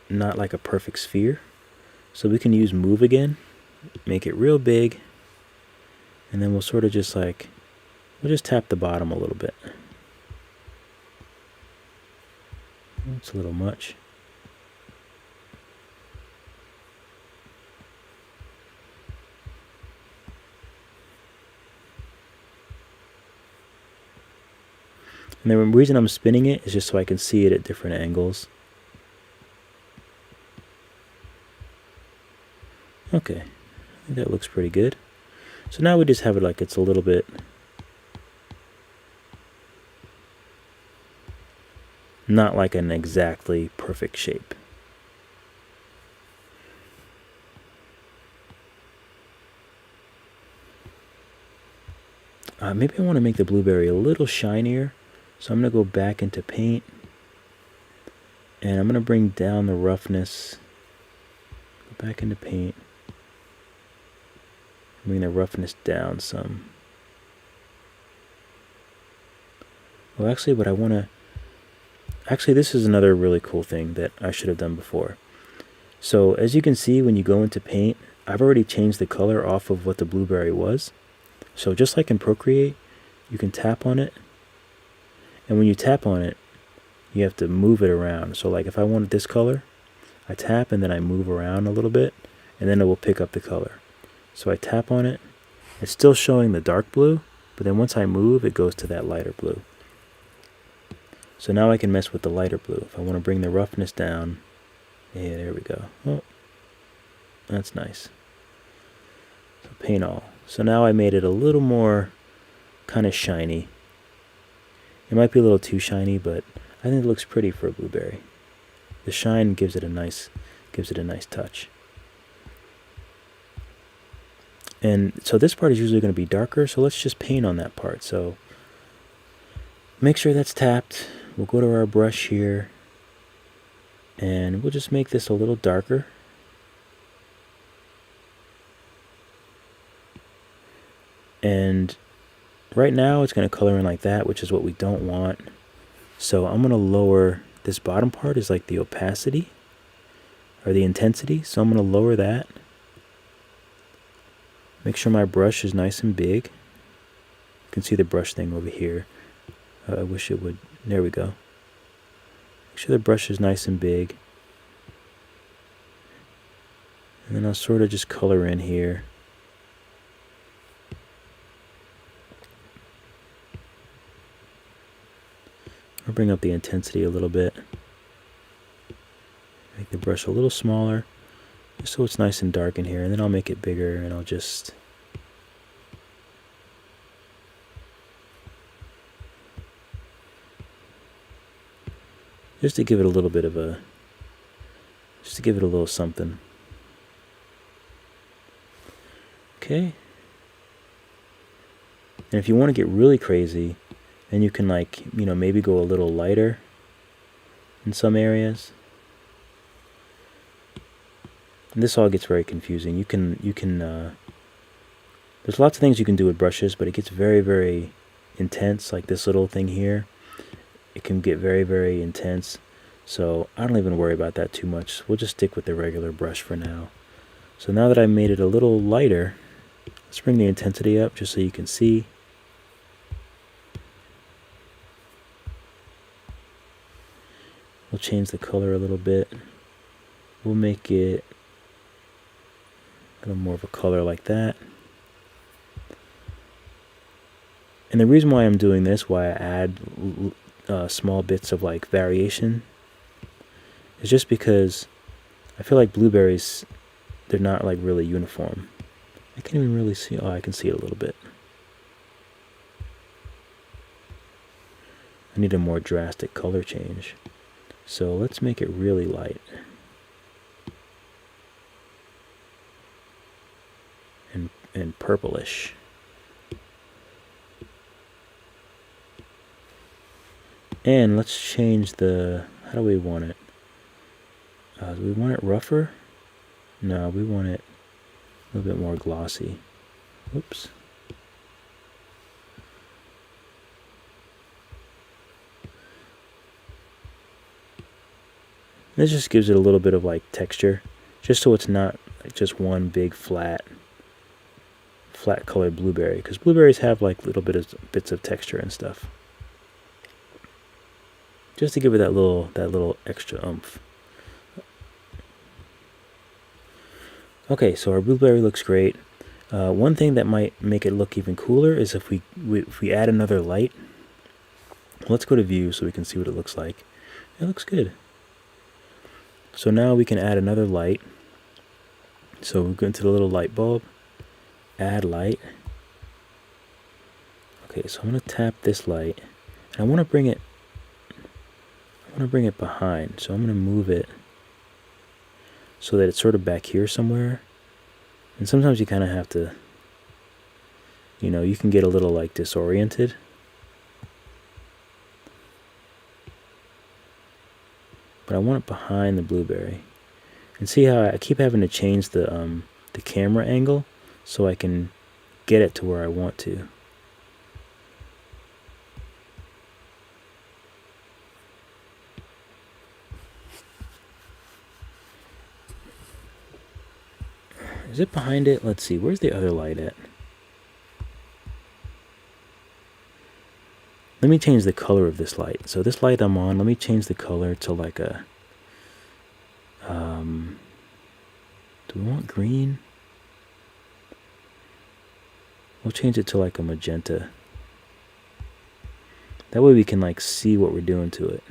not like a perfect sphere. So we can use move again, make it real big, and then we'll sort of just like, we'll just tap the bottom a little bit. It's a little much. And the reason I'm spinning it is just so I can see it at different angles. Okay, I think that looks pretty good. So now we just have it like it's a little bit not like an exactly perfect shape. Maybe I want to make the blueberry a little shinier. So I'm going to go back into paint, and I'm going to bring down the roughness. Go back into paint. Bring the roughness down some. Well, actually, what I want to... Actually, this is another really cool thing that I should have done before. So, as you can see, when you go into paint, I've already changed the color off of what the blueberry was. So, just like in Procreate, you can tap on it. And when you tap on it, you have to move it around. So, like, if I wanted this color, I tap and then I move around a little bit, and then it will pick up the color. So I tap on it. It's still showing the dark blue, but then once I move, it goes to that lighter blue. So now I can mess with the lighter blue. If I want to bring the roughness down, yeah, there we go. Oh, that's nice. So paint all. So now I made it a little more kind of shiny. It might be a little too shiny, but I think it looks pretty for a blueberry. The shine gives it a nice touch. And so this part is usually going to be darker, so let's just paint on that part. So make sure that's tapped. We'll go to our brush here. And we'll just make this a little darker. And right now it's going to color in like that, which is what we don't want. So I'm going to lower this bottom part, is like the opacity or the intensity. So I'm going to lower that. Make sure my brush is nice and big. You can see the brush thing over here. I wish it would. There we go. Make sure the brush is nice and big. And then I'll sort of just color in here. I'll bring up the intensity a little bit. Make the brush a little smaller, just so it's nice and dark in here. And then I'll make it bigger, and I'll just to give it a little bit of a, just to give it a little something. Okay. And if you want to get really crazy, then you can, like, you know, maybe go a little lighter in some areas. And this all gets very confusing. You can there's lots of things you can do with brushes, but it gets very, very intense, like this little thing here. It can get very, very intense. So I don't even worry about that too much. We'll just stick with the regular brush for now. So now that I made it a little lighter, let's bring the intensity up just so you can see. We'll change the color a little bit. We'll make it a little more of a color like that. And the reason why I'm doing this, why I add small bits of like variation, is just because I feel like blueberries, they're not like really uniform. I can't even really see. Oh, I can see it a little bit. I need a more drastic color change. So let's make it really light. And purplish. And let's change the, how do we want it? Do we want it rougher? No, we want it a little bit more glossy. Whoops. This just gives it a little bit of like texture, just so it's not like just one big flat colored blueberry, because blueberries have like little bits of texture and stuff. Just to give it that little extra oomph. Okay, so our blueberry looks great. One thing that might make it look even cooler is if we add another light. Let's go to view so we can see what it looks like. It looks good. So now we can add another light. So we go into the little light bulb, add light. Okay, so I'm going to tap this light, and I want to bring it behind. So I'm going to move it so that it's sort of back here somewhere. And sometimes you kind of have to, you know, you can get a little like disoriented. But I want it behind the blueberry. And see how I keep having to change the camera angle so I can get it to where I want to. Is it behind it? Let's see. Where's the other light at? Let me change the color of this light. So this light I'm on, let me change the color to like a... do we want green? We'll change it to like a magenta. That way we can like see what we're doing to it.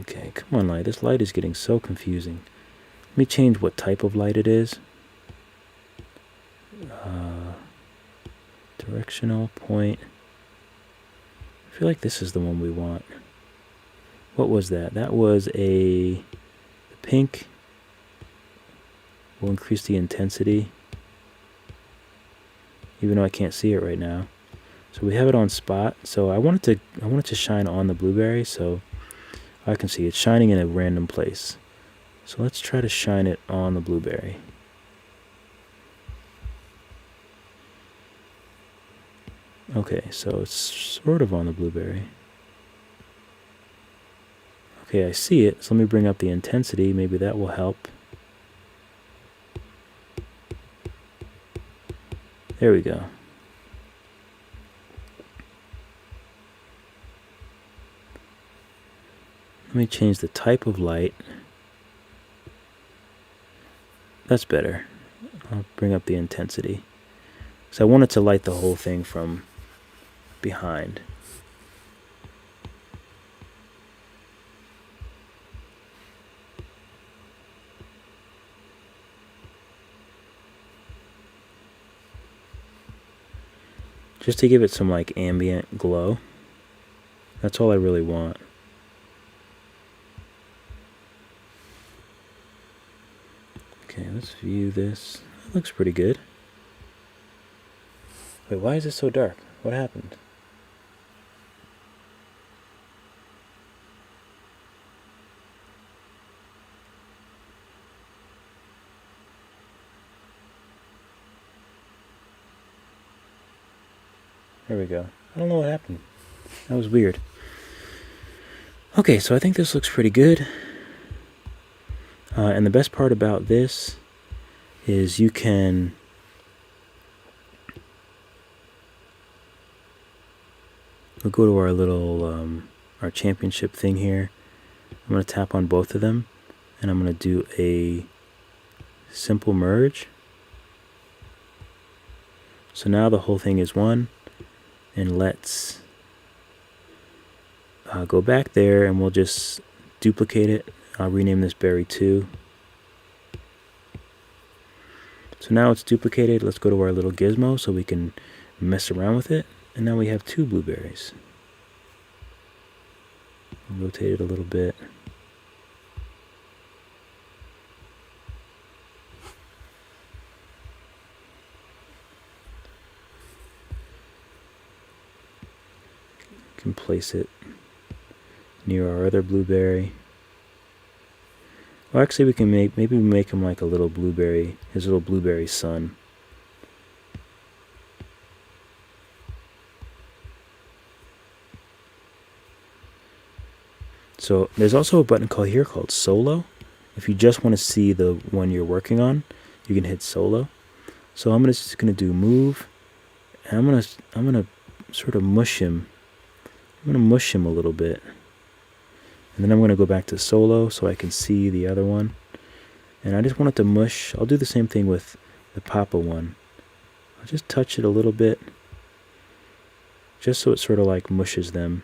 Okay, come on light. This light is getting so confusing. Let me change what type of light it is. Directional point. I feel like this is the one we want. what was that? That was a pink. We'll increase the intensity, even though I can't see it right now. So we have it on spot. So I want it to shine on the blueberry, so I can see it's shining in a random place. So let's try to shine it on the blueberry. Okay, so it's sort of on the blueberry. Okay, I see it. So let me bring up the intensity. Maybe that will help. There we go. Let me change the type of light. That's better. I'll bring up the intensity. So I want it to light the whole thing from behind. Just to give it some like ambient glow. That's all I really want. Okay, let's view this. That looks pretty good. Wait, why is it so dark? What happened? There we go. I don't know what happened. That was weird. Okay, so I think this looks pretty good. And the best part about this is you can we'll go to our little our championship thing here. I'm going to tap on both of them, and I'm going to do a simple merge. So now the whole thing is one, and let's go back there, and we'll just duplicate it. I'll rename this berry 2. So now it's duplicated. Let's go to our little gizmo so we can mess around with it. And now we have 2 blueberries. Rotate it a little bit. Can place it near our other blueberry. Well, actually, we can maybe make him like a little blueberry, his little blueberry son. So there's also a button here called Solo. If you just want to see the one you're working on, you can hit Solo. So I'm just gonna do move, and I'm gonna sort of mush him. I'm gonna mush him a little bit. And then I'm going to go back to solo so I can see the other one. And I just want it to mush. I'll do the same thing with the Papa one. I'll just touch it a little bit, just so it sort of like mushes them.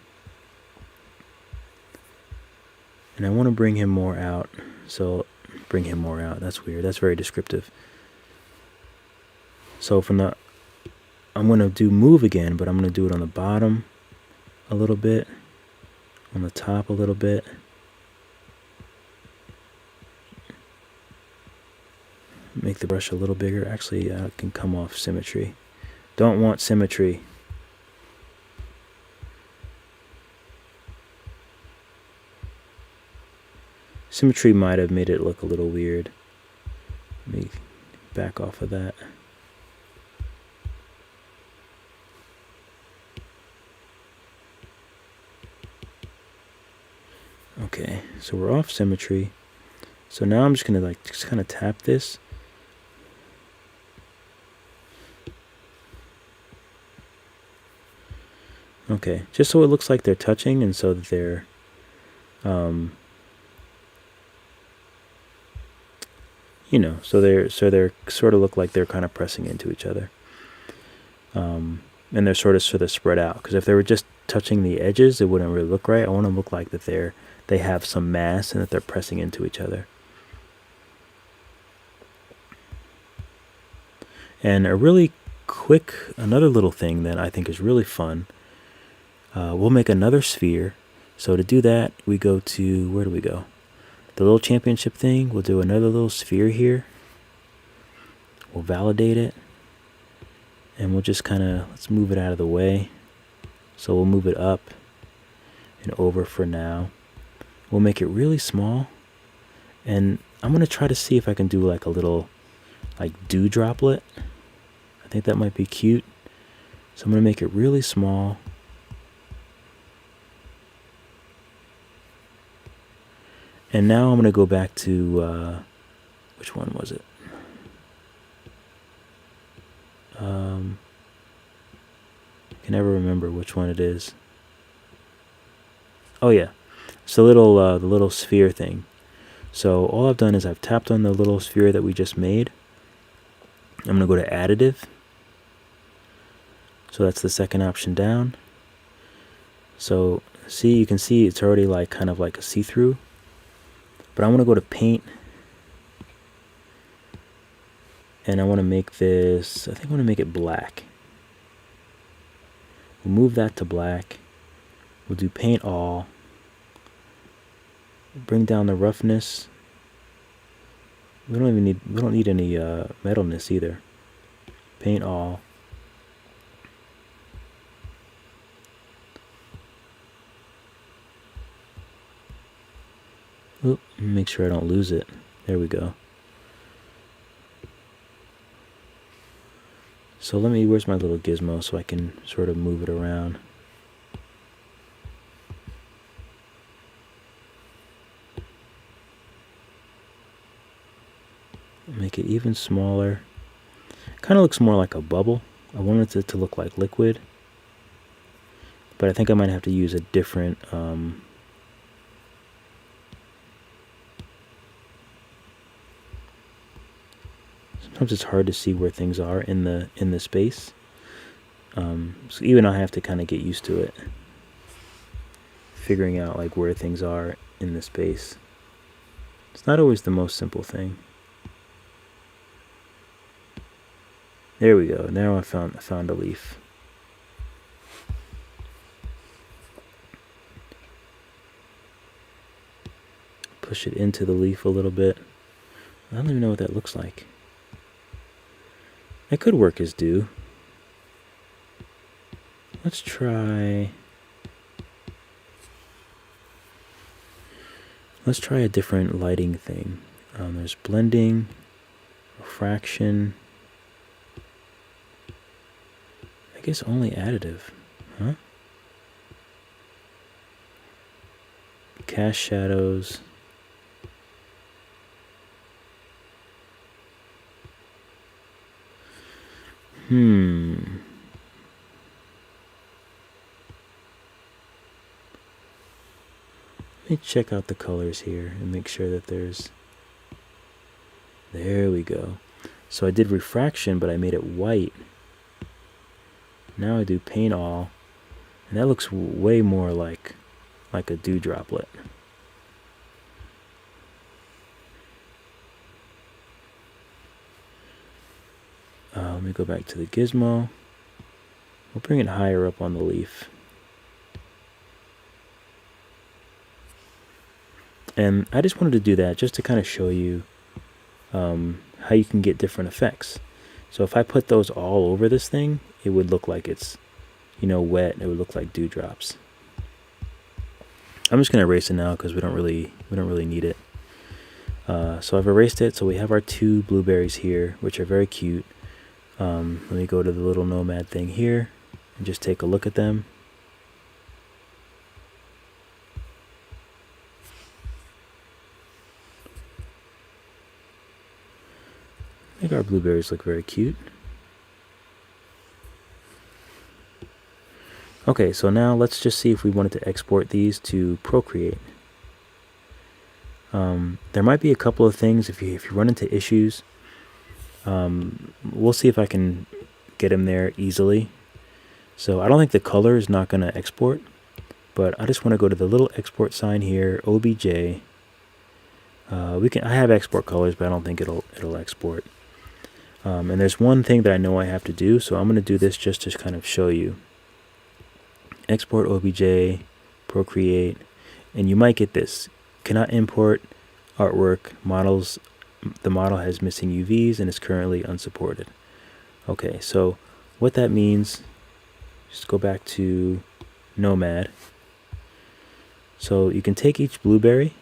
And I want to bring him more out. So bring him more out. That's weird. That's very descriptive. So from the, I'm going to do move again, but I'm going to do it on the bottom a little bit. On the top a little bit. Make the brush a little bigger. Actually, it can come off symmetry. Don't want symmetry. Symmetry might have made it look a little weird. Let me back off of that. Okay, so we're off symmetry. So now I'm just gonna like just kind of tap this. Okay, just so it looks like they're touching, and so that they're you know, so they're sort of look like they're kind of pressing into each other. And they're sort of spread out, because if they were just touching the edges, it wouldn't really look right. I want to look like that they have some mass and that they're pressing into each other. And a really quick, another little thing that I think is really fun, we'll make another sphere. So to do that, we go to, where do we go? The little championship thing. We'll do another little sphere here. We'll validate it. And we'll just kind of, let's move it out of the way. So we'll move it up and over for now. We'll make it really small. And I'm going to try to see if I can do like a little like dew droplet. I think that might be cute. So I'm going to make it really small. And now I'm going to go back to, which one was it? I can never remember which one it is. Oh yeah, it's the little sphere thing. So all I've done is I've tapped on the little sphere that we just made. I'm going to go to additive. So that's the second option down. So see, you can see it's already like kind of like a see-through. But I want to go to paint. And I want to make this, I think I want to make it black. We'll move that to black. We'll do paint all. Bring down the roughness. We don't need any metalness either. Paint all. Oop, make sure I don't lose it. There we go. So where's my little gizmo so I can sort of move it around. Make it even smaller. Kind of looks more like a bubble. I wanted it to look like liquid. But I think I might have to use a different sometimes it's hard to see where things are in the space. So even I have to kind of get used to it. Figuring out like where things are in the space. It's not always the most simple thing. There we go. Now I found a leaf. Push it into the leaf a little bit. I don't even know what that looks like. That could work as dew. Let's try a different lighting thing. There's blending, refraction. I guess only additive, huh? Cast shadows. Let me check out the colors here and make sure that there we go. So I did refraction, but I made it white. Now I do paint all, and that looks way more like a dew droplet. Let me go back to the gizmo. We'll bring it higher up on the leaf. And I just wanted to do that just to kind of show you how you can get different effects. So if I put those all over this thing, it would look like it's, wet. It would look like dewdrops. I'm just going to erase it now because we don't really need it. So I've erased it. So we have our two blueberries here, which are very cute. Let me go to the little Nomad thing here and just take a look at them. I think our blueberries look very cute. Okay, so now let's just see if we wanted to export these to Procreate. There might be a couple of things if you run into issues. We'll see if I can get them there easily. So I don't think the color is not going to export, but I just want to go to the little export sign here, OBJ. I have export colors, but I don't think it'll export. And there's one thing that I know I have to do, so I'm going to do this just to kind of show you. Export OBJ, Procreate. And you might get this: cannot import artwork models. The model has missing UVs and is currently unsupported. Okay, so what that means, just go back to Nomad. So you can take each blueberry.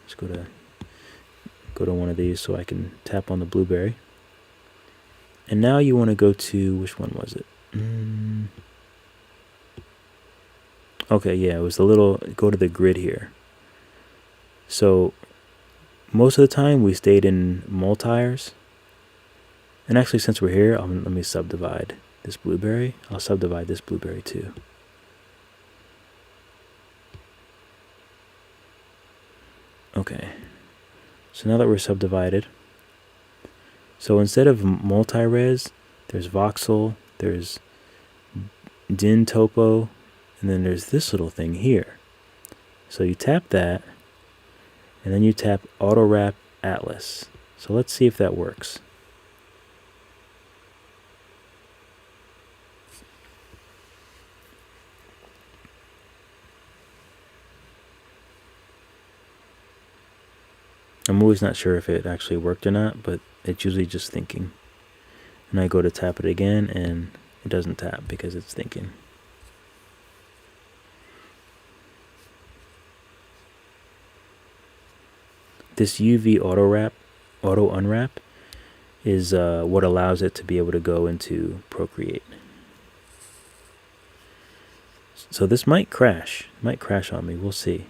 Let's go to one of these so I can tap on the blueberry. And now you want to go to, which one was it? Okay, yeah, it was the little, go to the grid here. So most of the time we stayed in multiers. And actually, since we're here, let me subdivide this blueberry. I'll subdivide this blueberry too. Okay, so now that we're subdivided, so instead of multi-res, there's voxel, there's din topo, and then there's this little thing here. So you tap that, and then you tap Unwrap Atlas. So let's see if that works. I'm always not sure if it actually worked or not, but it's usually just thinking. And I go to tap it again, and it doesn't tap because it's thinking. This UV auto unwrap is what allows it to be able to go into Procreate. So this might crash on me, we'll see.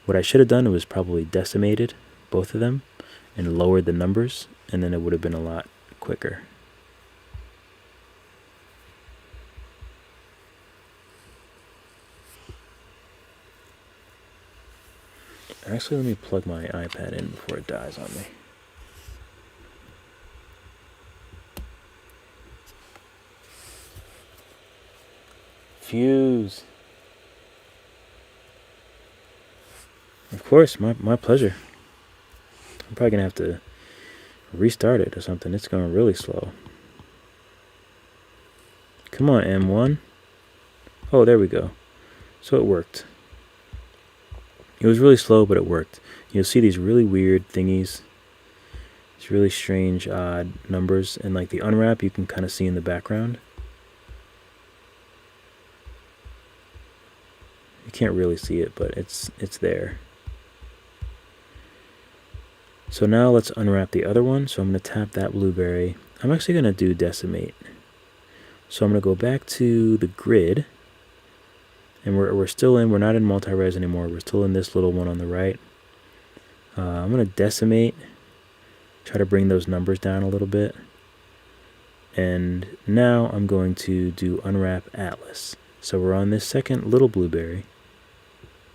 What I should have done was probably decimated both of them and lowered the numbers, and then it would have been a lot quicker. Actually, let me plug my iPad in before it dies on me. Fuse. Of course, my pleasure. I'm probably gonna have to restart it or something. It's going really slow. Come on, M1. Oh, there we go. So it worked. It was really slow, but it worked. You'll see these really weird thingies. These really strange, odd numbers. And like the unwrap, you can kind of see in the background. You can't really see it, but it's there. So now let's unwrap the other one. So I'm going to tap that blueberry. I'm actually going to do decimate. So I'm going to go back to the grid. And we're still in, we're not in multi-res anymore. We're still in this little one on the right. I'm going to decimate. Try to bring those numbers down a little bit. And now I'm going to do Unwrap Atlas. So we're on this second little blueberry.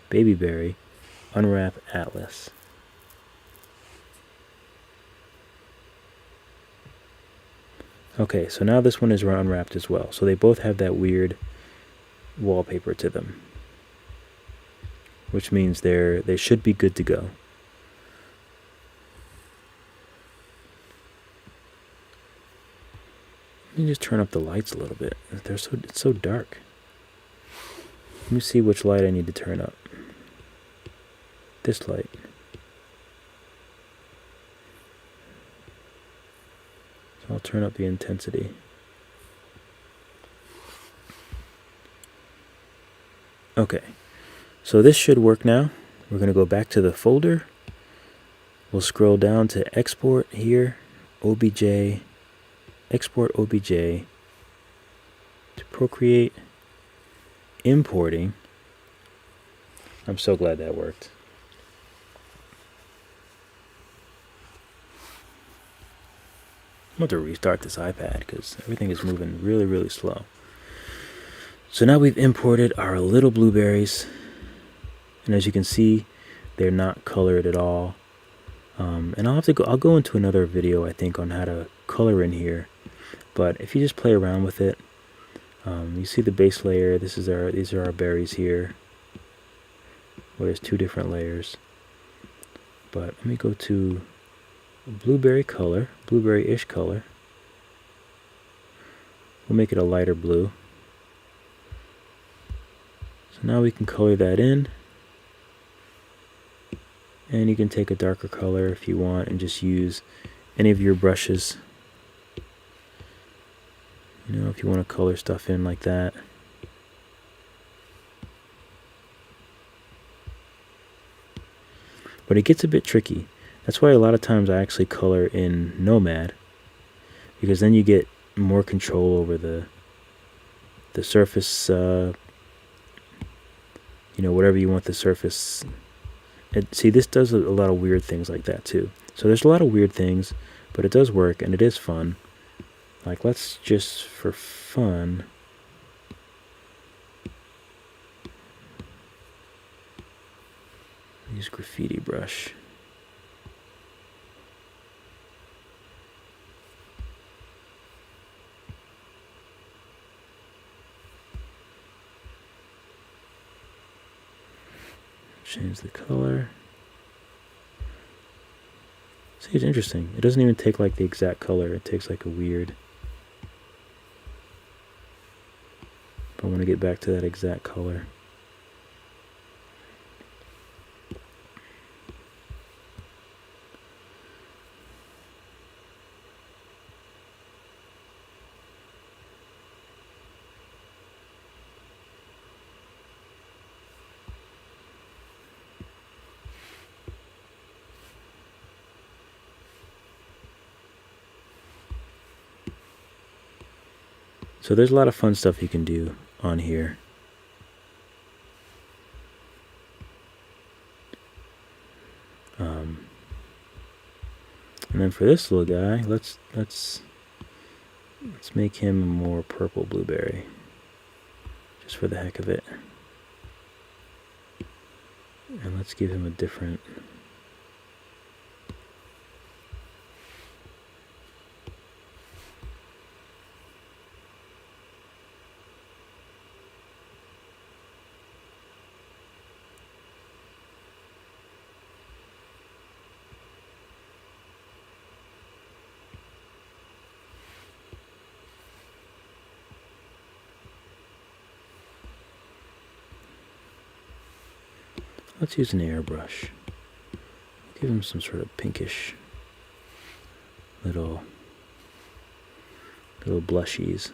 Baby berry. Unwrap Atlas. Okay, so now this one is unwrapped as well. So they both have that weird wallpaper to them, which means they should be good to go. Let me just turn up the lights a little bit. It's so dark. Let me see which light I need to turn up. This light. So I'll turn up the intensity. Okay, so this should work now. We're going to go back to the folder. We'll scroll down to export here, OBJ, export OBJ to Procreate, importing. I'm so glad that worked. I'm going to restart this iPad because everything is moving really, really slow. So now we've imported our little blueberries, and as you can see, they're not colored at all. And I'll go into another video, I think, on how to color in here. But if you just play around with it, you see the base layer. These are our berries here. Well, there's two different layers. But let me go to blueberry color, blueberry-ish color. We'll make it a lighter blue. So now we can color that in. And you can take a darker color if you want and just use any of your brushes. You know, if you want to color stuff in like that. But it gets a bit tricky. That's why a lot of times I actually color in Nomad, because then you get more control over the surface, you know, whatever you want the surface. See, this does a lot of weird things like that too. So there's a lot of weird things, but it does work and it is fun. Like, let's just, for fun, use graffiti brush. Change the color. See, it's interesting. It doesn't even take like the exact color. It takes like a weird. But I want to get back to that exact color. So there's a lot of fun stuff you can do on here. And then for this little guy, let's make him a more purple blueberry, just for the heck of it. And let's give him a different. Let's use an airbrush. Give him some sort of pinkish little blushies.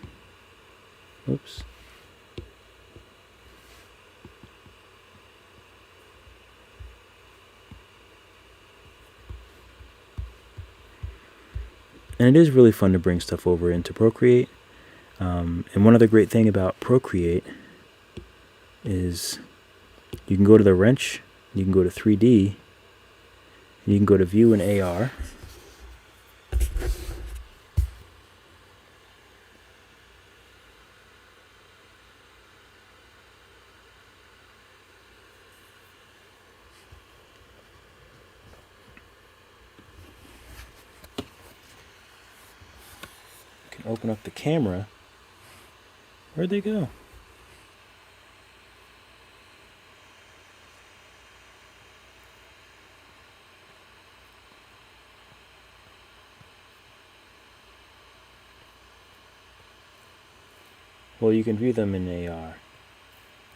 Oops. And it is really fun to bring stuff over into Procreate. And one other great thing about Procreate is you can go to the wrench, you can go to 3D, and you can go to View and AR. You can open up the camera. Where'd they go? Well, you can view them in AR.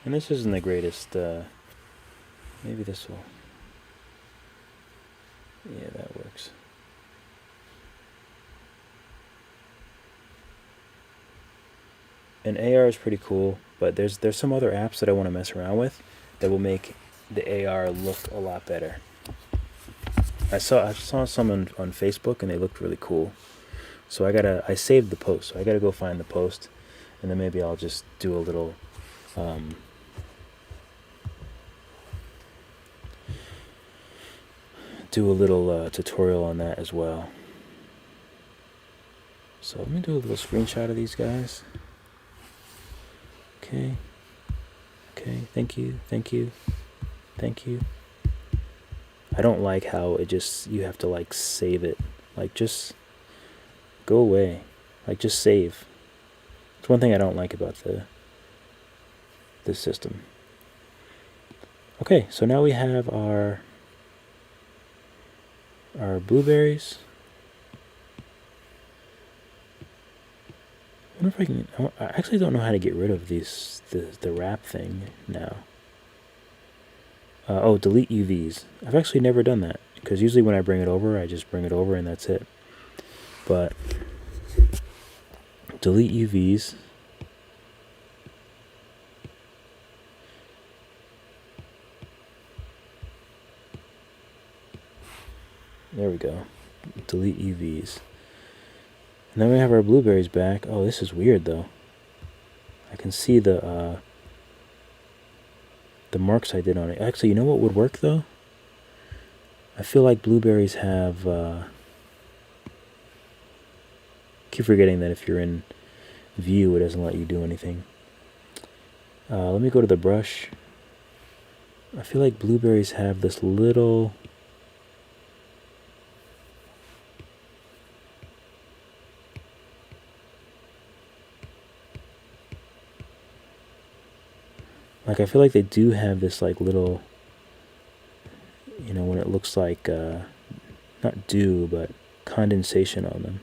And this isn't the greatest, maybe this will, yeah, that works. And AR is pretty cool, but there's some other apps that I want to mess around with that will make the AR look a lot better. I saw some on Facebook and they looked really cool. So I saved the post, so I gotta go find the post, and then maybe I'll just do a little tutorial on that as well. So let me do a little screenshot of these guys. Okay, thank you. I don't like how it just, you have to like save it. Like, just go away. Like, just save. It's one thing I don't like about this system. Okay, so now we have our blueberries. What wonder if I can. I actually don't know how to get rid of the wrap thing now. Oh, delete UVs. I've actually never done that, because usually when I bring it over, I just bring it over and that's it. But delete UVs. There we go. Delete UVs. And then we have our blueberries back. Oh, this is weird though. I can see the marks I did on it. Actually, you know what would work though? I feel like blueberries have keep forgetting that if you're in view, it doesn't let you do anything. Let me go to the brush. I feel like blueberries have this little I feel like they do have this like little, you know, when it looks like not dew but condensation on them.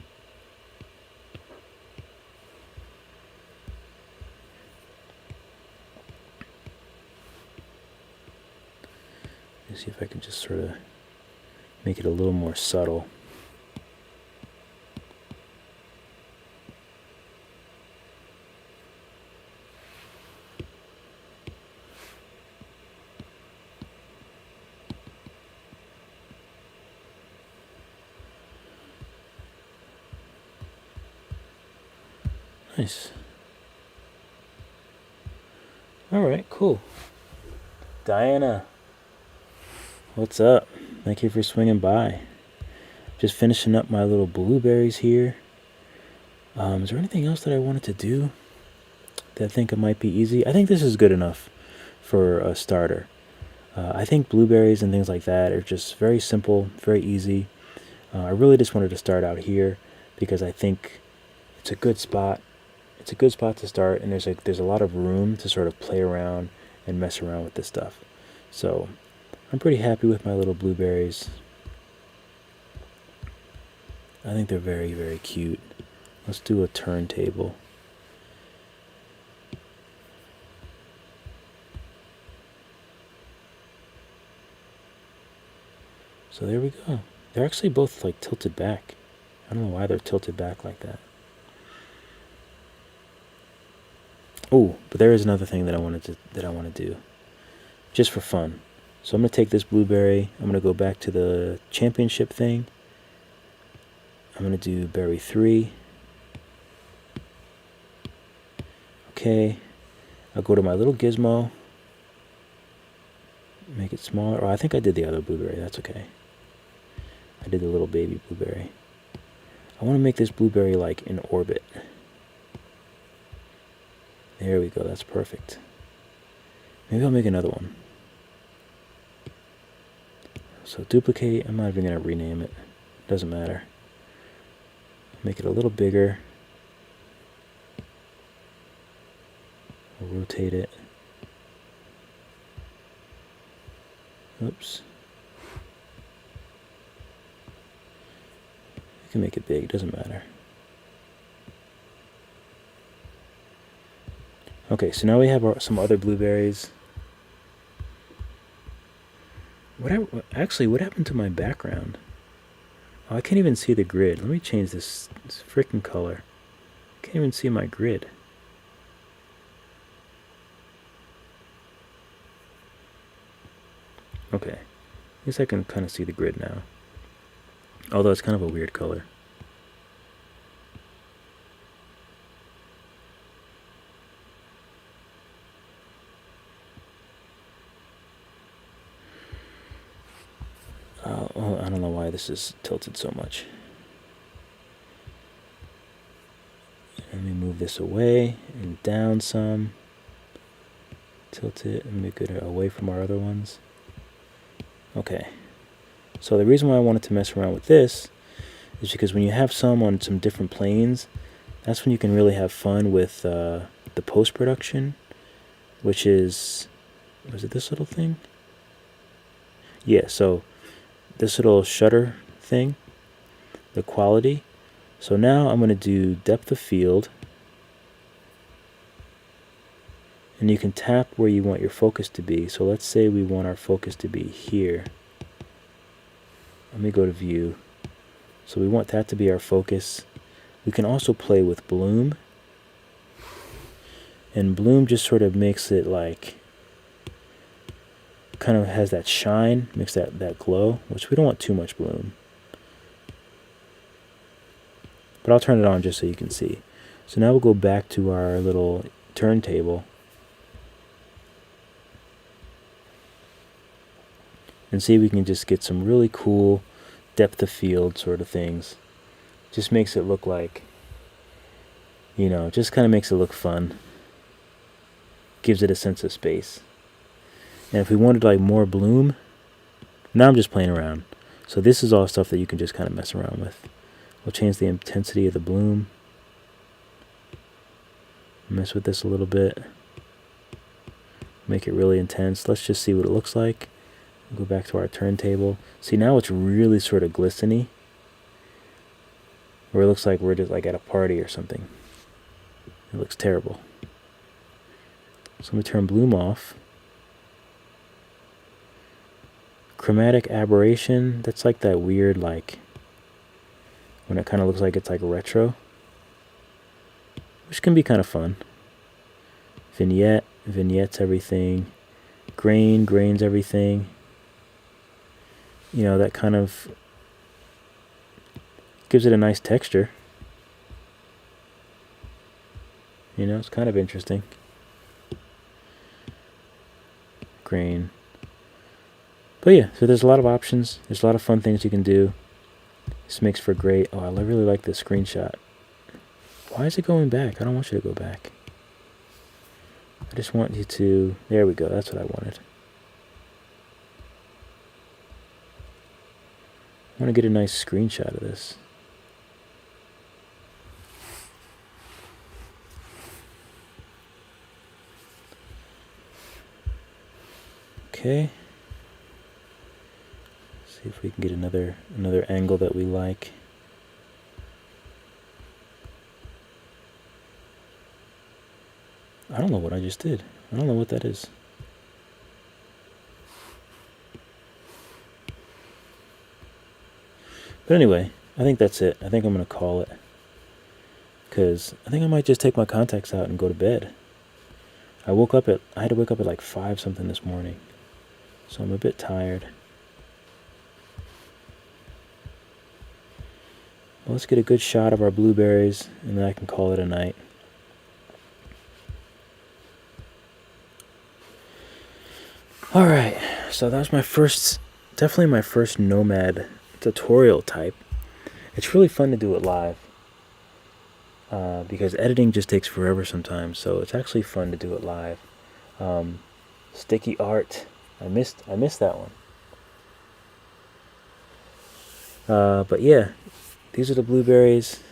Let me see if I can just sort of make it a little more subtle. Nice. Alright, cool. Diana, what's up? Thank you for swinging by. Just finishing up my little blueberries here. Is there anything else that I wanted to do that I think it might be easy? I think this is good enough for a starter. I think blueberries and things like that are just very simple, very easy. I really just wanted to start out here because I think it's a good spot. It's a good spot to start, and there's a lot of room to sort of play around and mess around with this stuff. So I'm pretty happy with my little blueberries. I think they're very, very cute. Let's do a turntable. So there we go. They're actually both like tilted back. I don't know why they're tilted back like that. Oh, but there is another thing that I want to do, just for fun. So I'm gonna take this blueberry. I'm gonna go back to the championship thing. I'm gonna do berry 3. Okay. I'll go to my little Gizmo. Make it smaller. Oh, I think I did the other blueberry. That's okay. I did the little baby blueberry. I want to make this blueberry like in orbit. There we go, that's perfect. Maybe I'll make another one. So duplicate, I'm not even going to rename it. Doesn't matter. Make it a little bigger. I'll rotate it. Oops. You can make it big, doesn't matter. Okay, so now we have some other blueberries. What happened to my background? Oh, I can't even see the grid. Let me change this freaking color. I can't even see my grid. Okay, at least I can kind of see the grid now. Although it's kind of a weird color. Oh, I don't know why this is tilted so much. Let me move this away and down some. Tilt it and make it away from our other ones. Okay. So the reason why I wanted to mess around with this is because when you have some on some different planes, that's when you can really have fun with the post-production, which is, was it this little thing? Yeah, so this little shutter thing, the quality. So now I'm going to do depth of field, And you can tap where you want your focus to be. So let's say we want our focus to be here. Let me go to view. So we want that to be our focus. We can also play with bloom. And bloom just sort of makes it like, kind of has that shine, makes that glow, which we don't want too much bloom. But I'll turn it on just so you can see. So now we'll go back to our little turntable. And see if we can just get some really cool depth of field sort of things. Just makes it look like, you know, just kind of makes it look fun. Gives it a sense of space. And if we wanted like more bloom, now I'm just playing around. So this is all stuff that you can just kind of mess around with. We'll change the intensity of the bloom. Mess with this a little bit. Make it really intense. Let's just see what it looks like. Go back to our turntable. See, now it's really sort of glistening. Where it looks like we're just like at a party or something. It looks terrible. So let me turn bloom off. Chromatic aberration. That's like that weird, like, when it kind of looks like it's like retro. Which can be kind of fun. Vignette. Vignette's everything. Grains everything. You know, that kind of gives it a nice texture. You know, it's kind of interesting. Grain. But yeah, so there's a lot of options. There's a lot of fun things you can do. This makes for great. Oh, I really like this screenshot. Why is it going back? I don't want you to go back. I just want you to... There we go. That's what I wanted. I want to get a nice screenshot of this. Okay. See if we can get another angle that we like. I don't know what I just did. I don't know what that is. But anyway, I think that's it. I think I'm going to call it. Because I think I might just take my contacts out and go to bed. I had to wake up at like 5 something this morning. So I'm a bit tired. Well, let's get a good shot of our blueberries and then I can call it a night. Alright, so that was definitely my first Nomad tutorial type. It's really fun to do it live because editing just takes forever sometimes, so it's actually fun to do it live. Sticky art, I missed that one. But yeah, these are the blueberries.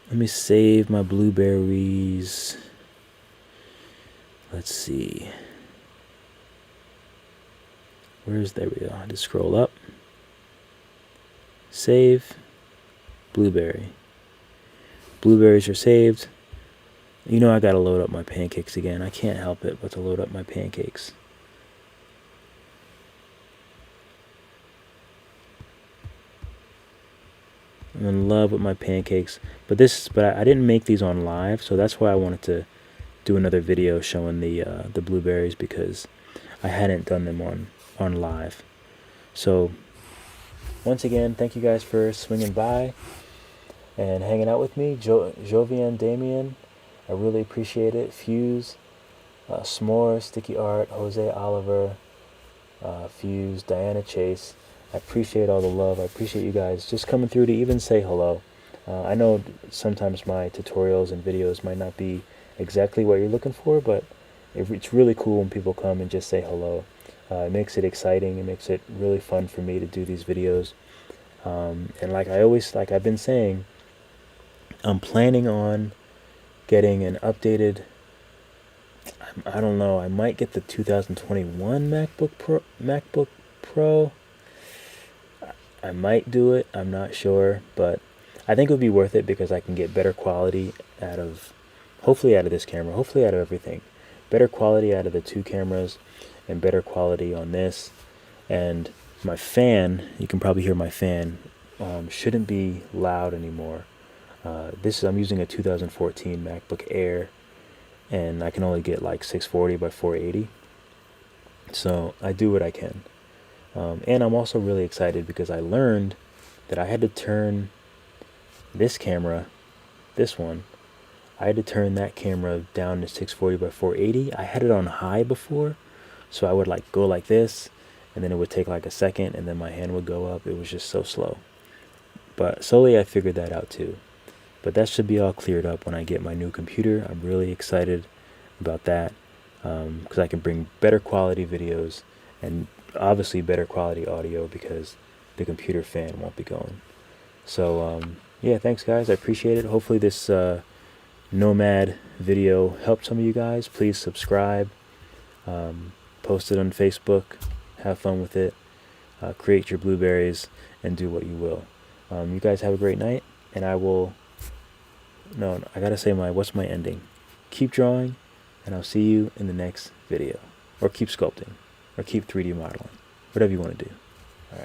Let me save my blueberries. Let's see. There we go. Just scroll up. Save. Blueberry. Blueberries are saved. You know I gotta load up my pancakes again. I can't help it but to load up my pancakes. I'm in love with my pancakes. But I didn't make these on live, so that's why I wanted to do another video showing the blueberries, because I hadn't done them on live. So once again, thank you guys for swinging by and hanging out with me. Jovian, Damien, I really appreciate it. Fuse, S'more, Sticky Art, Jose Oliver, Fuse, Diana Chase. I appreciate all the love. I appreciate you guys just coming through to even say hello. I know sometimes my tutorials and videos might not be exactly what you're looking for, but it's really cool when people come and just say hello. It makes it exciting. It makes it really fun for me to do these videos. And like I've been saying, I'm planning on getting an updated, I don't know, I might get the 2021 MacBook Pro. I might do it, I'm not sure, but I think it would be worth it because I can get better quality out of hopefully out of this camera, hopefully out of everything. Better quality out of the two cameras, and better quality on this. And my fan, you can probably hear my fan, shouldn't be loud anymore. I'm using a 2014 MacBook Air, and I can only get like 640 by 480. So I do what I can. And I'm also really excited because I learned that I had to turn this camera, this one, I had to turn that camera down to 640 by 480. I had it on high before, so I would like go like this, and then it would take like a second, and then my hand would go up. It was just so slow. But slowly I figured that out too. But that should be all cleared up when I get my new computer. I'm really excited about that, because I can bring better quality videos and obviously better quality audio because the computer fan won't be going. So yeah, thanks guys, I appreciate it. Hopefully this Nomad video helped some of you guys. Please subscribe, post it on Facebook, have fun with it, create your blueberries, and do what you will. You guys have a great night, and I gotta say what's my ending? Keep drawing, and I'll see you in the next video. Or keep sculpting, or keep 3D modeling, whatever you want to do.